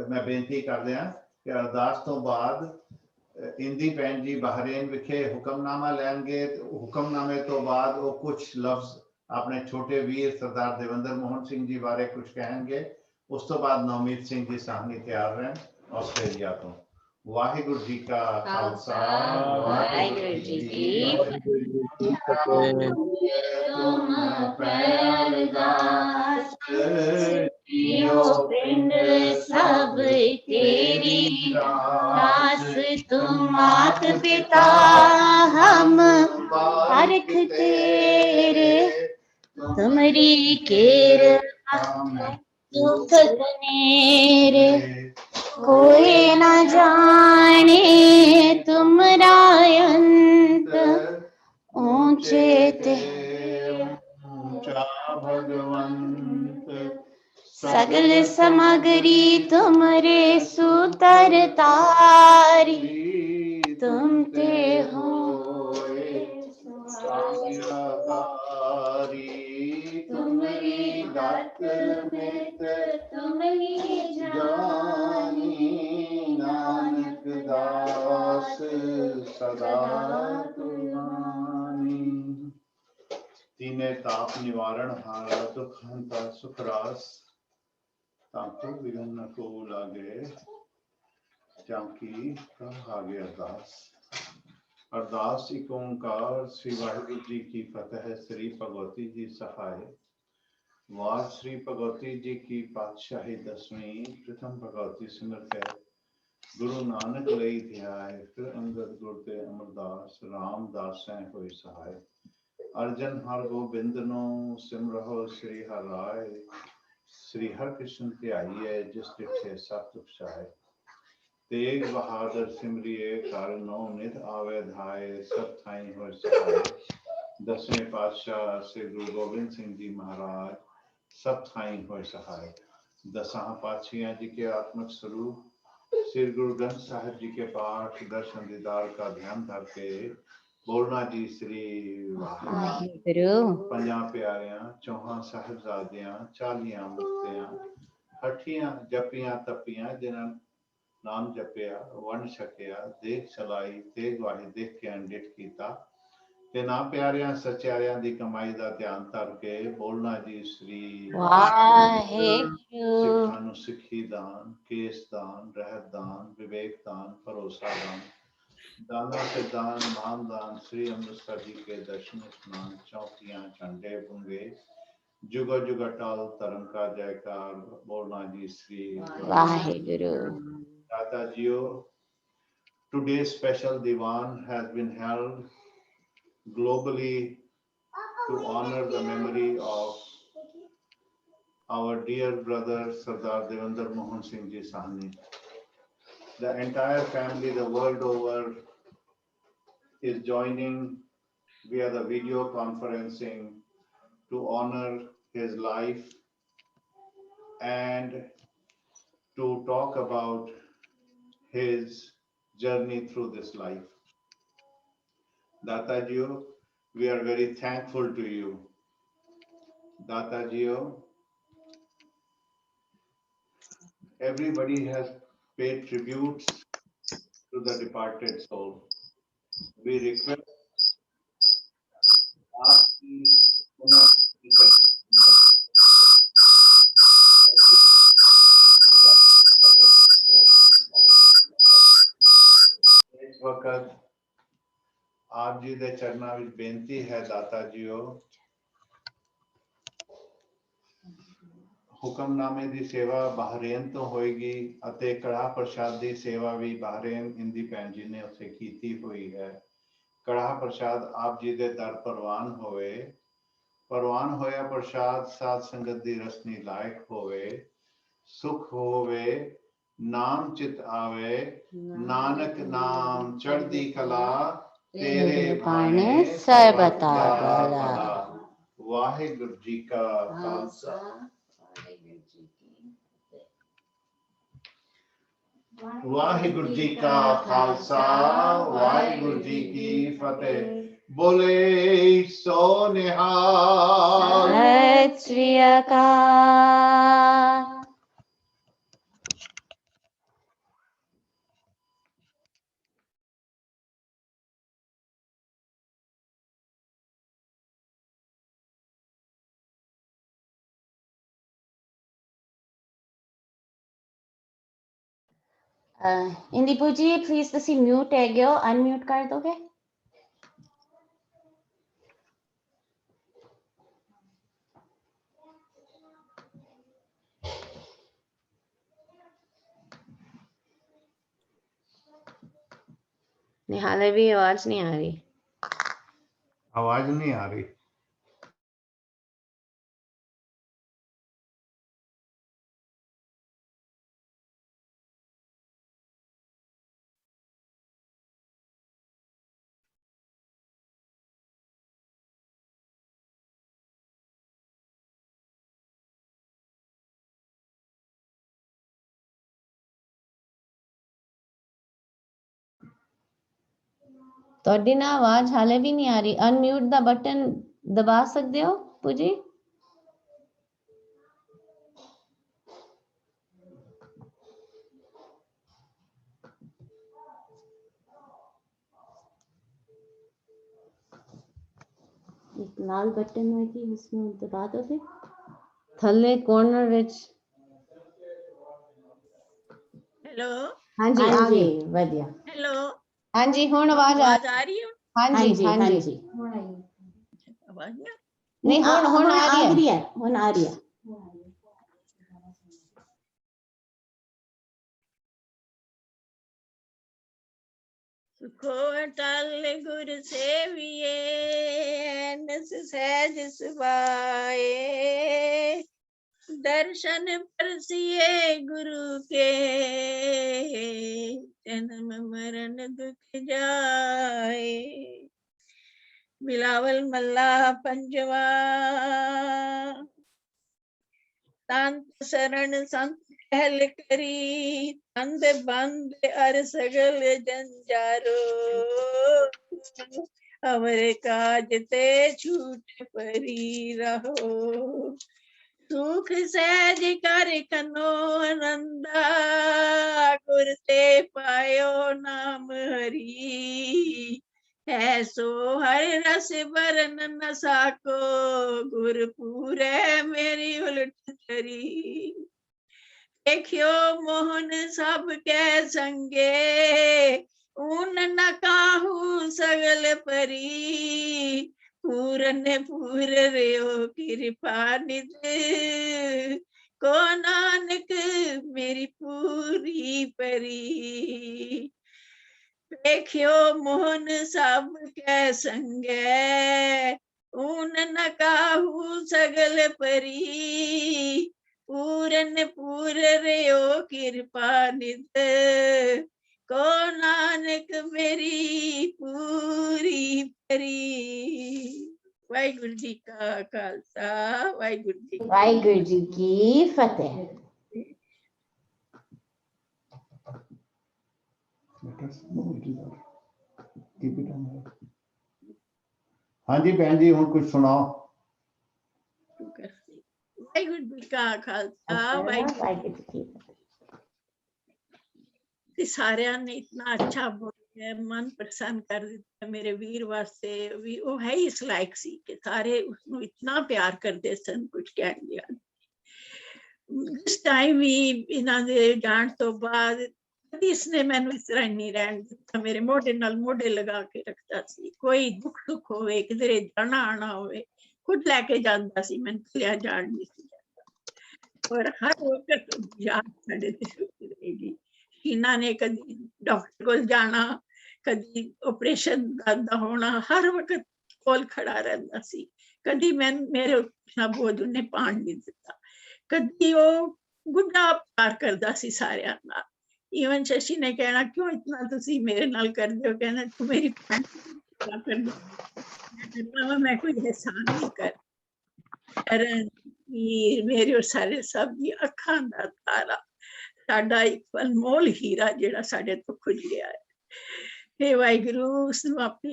ਮੈਂ ਬੇਨਤੀ ਕਰ ਦਿਆਂ ਕਿ ਅਰਦਾਸ ਤੋਂ ਬਾਅਦ ਇੰਦੀ ਭੈਣ ਜੀ ਬਹਰੀਨ ਵਿਖੇ ਹੁਕਮਨਾਮਾ ਲੈਣਗੇ। ਹੁਕਮਨਾਮੇ ਤੋਂ ਬਾਅਦ ਉਹ ਕੁਝ ਲਫ਼ਜ਼ ਆਪਣੇ ਛੋਟੇ ਵੀਰ ਸਰਦਾਰ ਦੇਵਿੰਦਰ ਮੋਹਨ ਸਿੰਘ ਜੀ ਬਾਰੇ ਕੁਝ ਕਹਿਣਗੇ। ਉਸ ਤੋਂ ਬਾਅਦ ਨਵਮੀਤ ਸਿੰਘ ਜੀ ਸਾਹਮਣੇ ਤਿਆਰ ਰਹਿਣ ਆਸਟ੍ਰੇਲੀਆ ਤੋਂ। ਵਾਹਿਗੁਰੂ ਜੀ ਕਾ ਖਾਲਸਾ, ਵਾਹਿਗੁਰੂ ਜੀ ਕੀ ਫਤਿਹ। जियो पिंड सब तेरी दास, तुम मात पिता हम हरख तेरे, तुम्हारी केर दुख नेरे, कोई न जाने तुमरा अंत, ऊंचे ते भगवंत सगल समगरी तुमरे सूतर तारी, तुम ते हो तुमरी गत मित तुमरी जानी, नानक दास सदा तुम्हारी। तीने ताप निवारण हारा, दुख हंता सुख रास, तांको विघ्न न को लागे, जाकी कहा आगे अरदास। अरदास एक ओंकार श्री वाहिगुरु जी की फतेह। श्री भगवती जी सहाय। वार श्री भगवती जी की पातशाही 10वीं। प्रथम भगवती सिमरत है, गुरु नानक लई ध्याय, फिर अंगद गुर ते अमरदास, रामदास होई सहाय। अर्जन हर गोबिंद नो सिमरहो श्री हर राय, श्री हर कृष्ण ध्याइए जिस डिठे सब दुख जाए। तेग बहादुर सिमरिए कर नो नित आवे धाय, सब थाई हो सहाय। 10वें पातशाह श्री गुरु गोबिंद सिंह जी महाराज सब थाई हो सहाय। 10 पातशाह जी के आत्मिक स्वरूप श्री गुरु ग्रंथ साहिब जी के पाठ दर्शन दीदार का ध्यान धर के बोलना जी श्री वाहिगुरु। 5 प्यारियां 4 साहिबजादियां 40 मुक्तियां 8 जपियां तपियां जिन्हां नाम जपिया वंड छकिया, देख चलाई तेग वाही देख के अंडित कीता, ते ना प्यारियां सच्चारियां दी कमाई दा ध्यान धर के बोलना जी श्री वाहिगुरु। सिखां नूं सिखी दान, केस दान, रहत दान, विवेक दान, भरोसा दान, दाना से दान, मान दान, श्री अमृतसर जी के दर्शन स्नान, चौकियां झंडे बुंगे, जुगा जुगा टाल धर्म का जयकार, बोलना जी श्री वाहिगुरु। दाता जियो, today's special divan has been held globally to honor the memory of our dear brother Sardar Devinder Mohan Singh Ji Sahni. The entire family the world over is joining via the video conferencing to honor his life and to talk about his journey through this life. Datajiyo, we are very thankful to you. Datajiyo, everybody has paid tributes to the departed soul. We request इस वक्त आप जी दे चरणा विच बेनती है दाता जीओ, हुक्मनामे दी सेवा Bahrain तो होएगी ਅਤੇ ਕੜਾਹ ਪ੍ਰਸ਼ਾਦ ਦੀ ਸੇਵਾ ਵੀ ਬਹਰੇਨ ਇੰਦੀ ਭੈਣ ਜੀ ਨੇ ਉੱਥੇ ਕੀਤੀ ਹੋਈ ਹੈ। ਕੜਾਹ ਪ੍ਰਸ਼ਾਦ ਆਪ ਜੀ ਦੇ ਦਰ ਪ੍ਰਵਾਨ ਹੋਵੇ, ਪ੍ਰਵਾਨ ਹੋਇਆ ਪ੍ਰਸ਼ਾਦ ਸਾਧ ਸੰਗਤ ਦੀ ਰਸਨੀ ਲਾਇਕ ਹੋਵੇ, ਸੁਖ ਹੋਵੇ, ਨਾਮ ਚਿਤ ਆਵੇ, ਨਾਨਕ ਨਾਮ ਚੜ੍ਹਦੀ ਕਲਾ ਤੇਰੇ ਬਾਣੇ ਸਰਬਤਾ ਭਲਾ। ਵਾਹਿਗੁਰੂ ਜੀ ਕਾ ਖਾਲਸਾ, वाहिगुरु जी का खालसा, वाहिगुरु जी की फतेह। बोले सो निहाल ਸਤਿ ਸ੍ਰੀ ਅਕਾਲ। ਇੰਦੀਪੂ ਜੀ ਪਲੀਜ਼ ਤੁਸੀਂ ਮਿਊਟ ਹੈਗੇ ਹੋ, ਅਨਮਿਊਟ ਕਰ ਦੋਗੇ? ਹਾਲੇ ਵੀ ਆਵਾਜ਼ ਨਹੀਂ ਆ ਰਹੀ। आवाज नहीं आ रही। ਤੁਹਾਡੀ ਨਾ ਆਵਾਜ਼ ਹਾਲੇ ਵੀ ਨਹੀਂ ਆ ਰਹੀ। ਅਨਮਿਊਟ ਦਾ ਬਟਨ ਦਬਾ ਸਕਦੇ ਹੋ ਪੂਜੀ? ਇੱਕ ਲਾਲ ਬਟਨ ਹੋਏਗੀ ਉਸਨੂੰ ਦਬਾ ਦੋਗੇ ਥੱਲੇ ਕੋਰਨਰ ਵਿੱਚ। हेलो ਹਾਂਜੀ ਆ ਗਈ ਵਧੀਆ। हेलो ਹਾਂਜੀ ਹੁਣ ਆਵਾਜ਼ ਆ रही है? ਹਾਂਜੀ ਹਾਂਜੀ आवाज नहीं ਨਹੀਂ ਹੁਣ ਆ ਰਹੀ ਹੈ ਹੁਣ ਆ ਰਹੀ ਹੈ। सुखो अटल गुर सेविए नस सहज सुभाए दर्शन परसिए गुरु के जन्म मरण दुख जाए। बिलावल मल्ला पंजवा संत शरण संत पहल करी अंध बंद अर सगल जंजारो हमरे काज ते छूट परी रहो। सुख सहज कर कनो आनंदा गुर ते पायो नाम हरि ऐसो हर रस बरन न साको गुर पूरे मेरी उलट करी। देखियो मोहन सब के संगे ऊन न काहू सगल परी पूरन पूर रहो कृपा निध को नानक मेरी पूरी परी। देखियो मोहन सब के संगे ऊन न काहू सगल परी पूरन पूर रहो कृपा निध को नानक मेरी पूरी परी। वाहिगुरु जी का खालसा वाहिगुरु जी की फतेह। हाँ जी बहन जी हुण कुछ सुनाओ। वाहिगुरु जी का खालसा वाहिगुरु जी की फतेह। सारिਆਂ ने इतना अच्छा बोलिया मन प्रसन्न कर दिता मेरे वीर वास्ते भी वो है इस लायक सी कि सारे उसनु इतना प्यार करते सन कुछ कहण दी हद। इस टाइम भी इन्हां दे जाण तो बाद कदी इसने मैनू इस तरह नहीं रहन दिता। मेरे मोढे नाल मोढे लगा के रखता सी। कोई दुख सुख होवे किधरे जाना आना होवे खुद लेके जांदा सी। मैं लिया जान नहीं सी जाता और हर वक्त याद साडे ते रहेगी। शीना ने कदी डॉक्टर कोल जाना कदी ऑपरेशन दा होना हर वक्त कोल खड़ा रहंदा सी। कदी मैं मेरे उठना बोझ उन्हें पाण नहीं दिता। कदी वो गुड्डा प्यार करदा सी सारियां नाल। इवन शशि ने कहना क्यों इतना तुसी मेरे नाल करदे हो कहना तू मेरी मैं कोई एहसान नहीं कर करण मेरे और सारे सब दी अखां दा तारा साडा एक अनमोल हीरा जेड़ा साडे तो खुज गया है। हे वाहिगुरु उसनु अपनी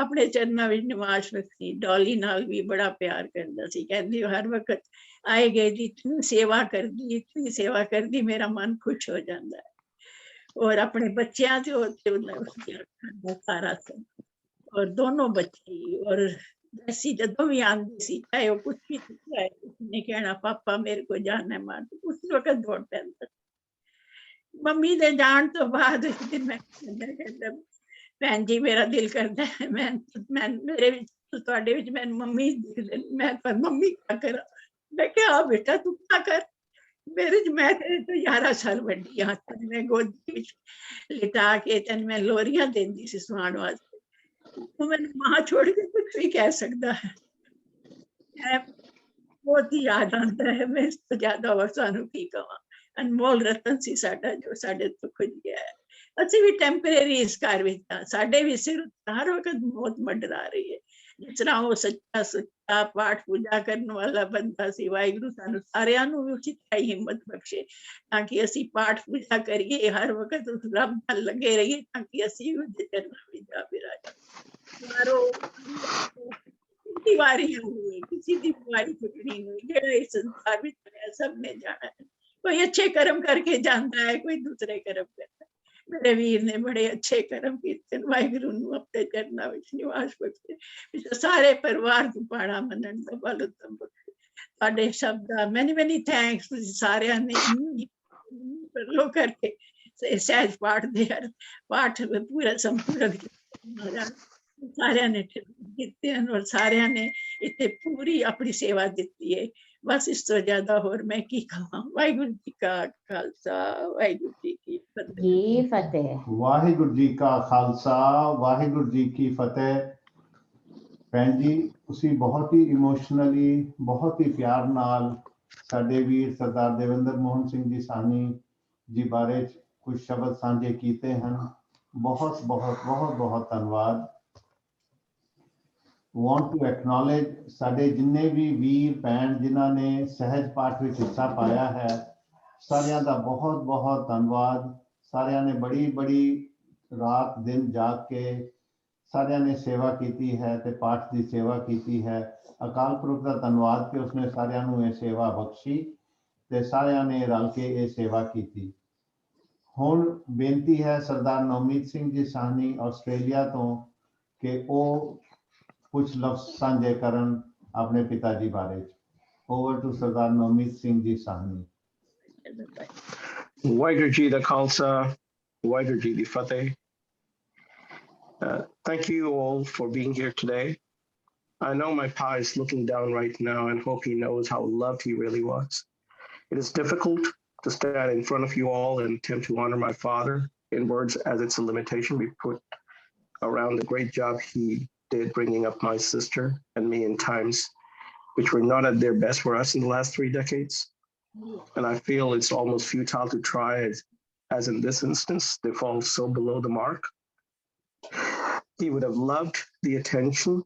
ਆਪਣੇ ਚਰਨਾਂ ਵਿੱਚ ਨਿਵਾਸ ਰੱਖੀ। ਡੋਲੀ ਨਾਲ ਵੀ ਬੜਾ ਪਿਆਰ ਕਰਦਾ ਸੀ, ਕਹਿੰਦੀ ਉਹ ਹਰ ਵਕਤ ਆਏ ਗਏ ਦੀ ਇਤਨੀ ਸੇਵਾ ਕਰਦੀ ਮੇਰਾ ਮਨ ਖੁਸ਼ ਹੋ ਜਾਂਦਾ ਹੈ। ਔਰ ਆਪਣੇ ਬੱਚਿਆਂ ਤੇ ਉਹਦਾ ਸਾਰਾ ਸੀ। ਔਰ ਦੋਨੋਂ ਬੱਚੇ ਔਰ जैसी जदों भी आंदी सी, चाहे वो कुछ भी चाहे उसने कहना पापा मेरे को जाना है मार, उस वक्त दौड़ पैंदा। मम्मी दे जान तो बाद एक दिन मैं कहंदा भैन जी मेरा दिल करदा है मैं मेरे विच तुहाडे विच मैं मम्मी मैं पर मम्मी क्या करा। मैं कहा हाँ बेटा तू क्या कर, मेरे च मैं तेरे तो 11 साल वड्डी हां, मैं गोदी विच लिटा के तैनूं मैं लोरियां देंदी सी सुनाण वास्ते, तो मैंने मां छोड़ के कुछ भी कह सकता है। बहुत ही याद आता है, मैं इस तो ज्यादा और सानू की कहां। अनमोल रतन सी साडा जो साडे तो खुज गया है। ਅਸੀਂ ਵੀ ਟੈਂਪਰੇਰੀ ਇਸ ਘਰ ਵਿੱਚ ਹਾਂ, ਸਾਡੇ ਵੀ ਸਿਰ ਹਰ ਵਕਤ ਮੌਤ ਮੰਡਰਾ ਰਹੀ ਹੈ। ਜਿਸ ਤਰ੍ਹਾਂ ਉਹ ਸੱਚਾ ਪਾਠ ਪੂਜਾ ਕਰਨ ਵਾਲਾ ਬੰਦਾ ਸੀ, ਵਾਹਿਗੁਰੂ ਸਾਨੂੰ ਸਾਰਿਆਂ ਨੂੰ ਵੀ ਉਸੇ ਤਰ੍ਹਾਂ ਹੀ ਹਿੰਮਤ ਬਖਸ਼ੇ ਤਾਂ ਕਿ ਅਸੀਂ ਪਾਠ ਪੂਜਾ ਕਰੀਏ, ਹਰ ਵਕਤ ਉਸ ਰੱਬ ਨਾਲ ਲੱਗੇ ਰਹੀਏ ਤਾਂ ਕਿ ਅਸੀਂ ਉਹਦੇ ਚਰਨਾਂ ਵਿੱਚ ਜਾ बिराजे। वारी हुई किसी की वारी छुटनी हुई, जेड़ा इस संसार में है सब ने जाना है। कोई अच्छे कर्म करके जानता है, कोई दूसरे कर्म करता है। मेरे वीर ने बड़े अच्छे कर्म किए, वाहिगुरू नूं अपने चरनां विच निवास बख्शे, सारे परिवार नूं पाड़ा मनण दा बल उत्तम बख्शे। तुहाडे शब्द दा मैनी थैंक्स, तुसीं सारिਆਂ ने लो करके सहज पाठ दे पाठ पूरा संपूर्ण सारिਆਂ ने ਕੀਤੇ ਹਨ और ਸਾਰਿਆਂ ਨੇ ਇੱਥੇ ਪੂਰੀ ਆਪਣੀ ਸੇਵਾ ਦਿੱਤੀ ਹੈ। बस इस तो ज्यादा होर मैं की कहां। वाहिगुरू जी का खालसा, वाहिगुरू जी की फतेह। वाहिगुरू जी का खालसा, वाहिगुरू जी की फतेह। भैन जी ਤੁਸੀਂ बहुत ही इमोशनली बहुत ही प्यार नाल ਸਾਡੇ ਵੀਰ ਸਰਦਾਰ ਦੇਵਿੰਦਰ ਮੋਹਨ ਸਿੰਘ ਜੀ ਸਾਹਨੀ ਜੀ ਬਾਰੇ ਕੁਝ ਸ਼ਬਦ ਸਾਂਝੇ ਕੀਤੇ ਹਨ। बहुत बहुत बहुत बहुत धन्यवाद। Want to acknowledge ਸਾਡੇ ਜਿੰਨੇ ਵੀ ਵੀਰ ਭੈਣ ਜਿਨ੍ਹਾਂ ਨੇ ਸਹਿਜ ਪਾਠ ਵਿੱਚ ਹਿੱਸਾ ਪਾਇਆ ਹੈ, ਸਾਰਿਆਂ ਦਾ ਬਹੁਤ ਬਹੁਤ ਧੰਨਵਾਦ। ਸਾਰਿਆਂ ਨੇ ਬੜੀ ਰਾਤ ਦਿਨ ਜਾਗ ਕੇ ਸਾਰਿਆਂ ਨੇ ਸੇਵਾ ਕੀਤੀ ਹੈ ਤੇ ਪਾਠ ਦੀ ਸੇਵਾ ਕੀਤੀ ਹੈ। ਅਕਾਲ ਪੁਰਖ ਦਾ ਧੰਨਵਾਦ ਕਿ ਉਸਨੇ ਸਾਰਿਆਂ ਨੂੰ ਇਹ ਸੇਵਾ ਬਖਸ਼ੀ ਤੇ ਸਾਰਿਆਂ ਨੇ ਰਲ ਕੇ ਇਹ ਸੇਵਾ ਕੀਤੀ। ਹੁਣ ਬੇਨਤੀ ਹੈ ਸਰਦਾਰ ਨਵਮੀਤ ਸਿੰਘ ਜੀ ਸਾਹਨੀ ਆਸਟ੍ਰੇਲੀਆ ਤੋਂ ਕਿ ਉਹ कुछ लफ्ज सांझे करन अपने पिताजी बारे। ओवर टू सरदार नवमीत सिंह जी साहनी। वाहिगुरू जी दा खालसा, वाहिगुरू जी दी फतेह। Thank you all for being here today. I know my pa is looking down right now and hope he knows how loved he really was. It is difficult to stand in front of you all and attempt to honor my father in words, as it's a limitation we put around the great job he did bringing up my sister and me in times which were not at their best for us in the last 3 decades. And I feel it's almost futile to try, as in this instance, they fall so below the mark. He would have loved the attention,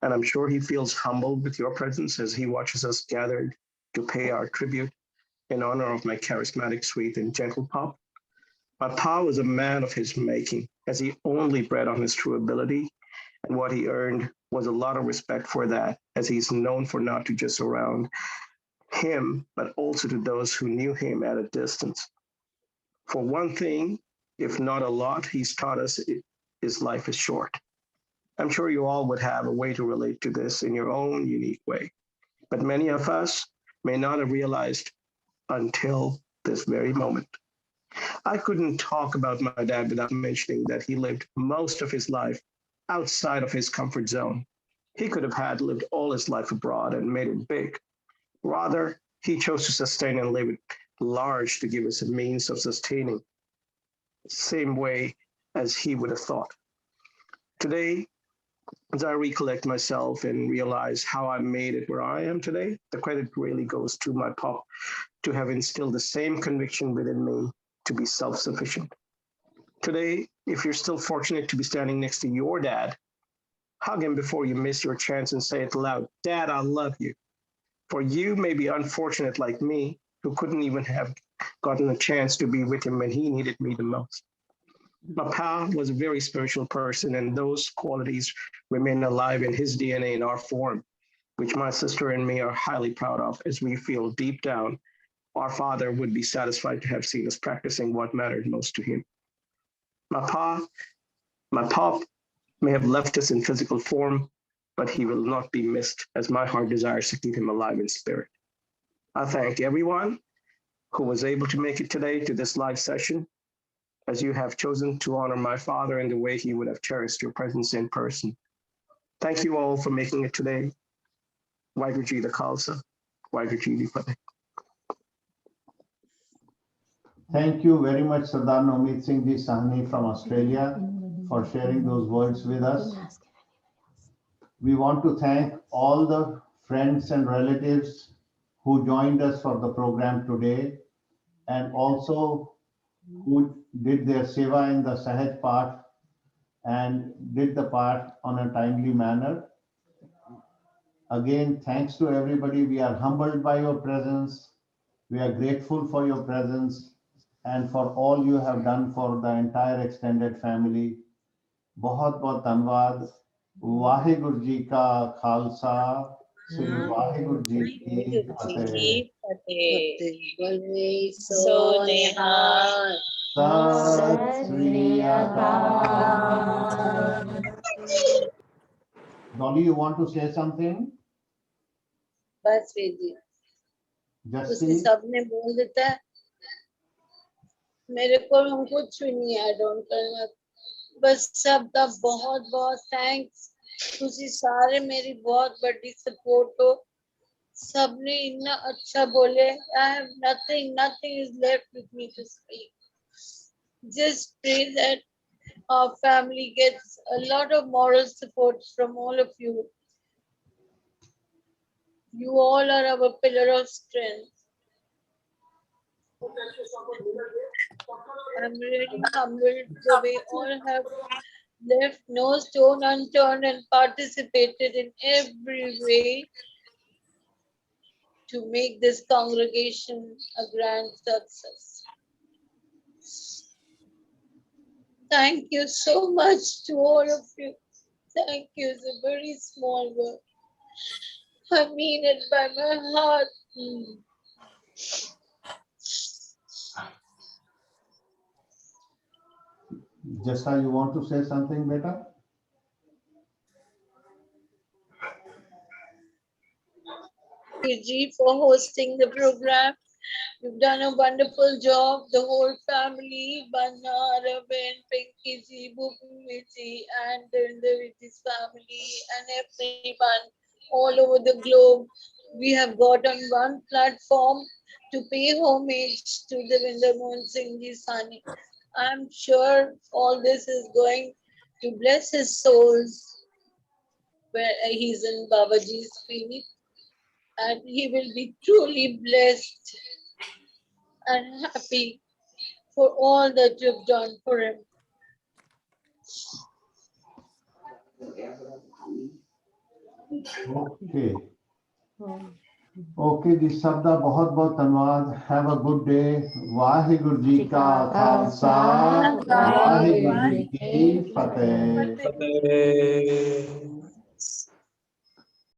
and I'm sure he feels humbled with your presence as he watches us gathered to pay our tribute in honor of my charismatic, sweet, and gentle pop. My pa was a man of his making, as he only bred on his true ability. And what he earned was a lot of respect for that, as he's known for not to just surround him, but also to those who knew him at a distance. For one thing, if not a lot, he's taught us his life is short. I'm sure you all would have a way to relate to this in your own unique way, but many of us may not have realized until this very moment. I couldn't talk about my dad without mentioning that he lived most of his life outside of his comfort zone. He could have lived all his life abroad and made it big. Rather, he chose to sustain and live it large to give us a means of sustaining, same way as he would have thought. Today, as I recollect myself and realize how I made it where I am today, the credit really goes to my pop to have instilled the same conviction within me to be self-sufficient. Today, if you're still fortunate to be standing next to your dad, hug him before you miss your chance and say it loud, "Dad, I love you." For you may be unfortunate like me, who couldn't even have gotten a chance to be with him when he needed me the most. My pa was a very spiritual person, and those qualities remain alive in his DNA in our form, which my sister and me are highly proud of, as we feel deep down our father would be satisfied to have seen us practicing what mattered most to him. My pop may have left us in physical form, but he will not be missed, as my heart desires to keep him alive in spirit. I thank everyone who was able to make it today to this live session, as you have chosen to honor my father in the way he would have cherished your presence in person. Thank you all for making it today. Waheguru Ji Ka Khalsa, Waheguru Ji Ki Fateh. Thank you very much, Sardar Nomit Singh Ji Sahni from Australia, for sharing those words with us. We want to thank all the friends and relatives who joined us for the program today, and also who did their seva in the Sahaj part and did the part on a timely manner. Again, thanks to everybody. We are humbled by your presence. We are grateful for your presence and for all you have done for the entire extended family. बहुत बहुत धन्यवाद. वाहिगुरु जी का खालसा, श्री वाहिगुरु जी की फतेह. सत श्री अकाल. Dolly, you want to say something? बस जी, उसने सबने बोल देता है, मेरे को हम कुछ भी नहीं ऐड ऑन करना, बस सबका बहुत बहुत थैंक्स. तुसी सारे मेरी बहुत बड़ी सपोर्ट हो. सबने इतना अच्छा बोले. I have nothing is left with me to speak. Just pray that our family gets a lot of moral support from all of you. You all are our pillar of strength. I'm really humbled the way all have left no stone unturned and participated in every way to make this congregation a grand success. Thank you so much to all of you. Thank you. It's a very small word. I mean it by my heart. Jessa, you want to say something, beta? Thank you, Ji, for hosting the program. You've done a wonderful job. The whole family, Banna, Aravind, Pinky Ji, Bhupmi Ji, and Devinder's family, and everyone all over the globe. We have got on one platform to pay homage to Devinder Mohan Singh Ji Sahni. I'm sure all this is going to bless his souls where he's in Babaji's feet, and he will be truly blessed and happy for all that you've done for him. Okay. Okay, जी सबदा बहुत बहुत धन्यवाद. Have a good day. Waheguru ji का खालसा, वाहिगुरु जी की फतेह.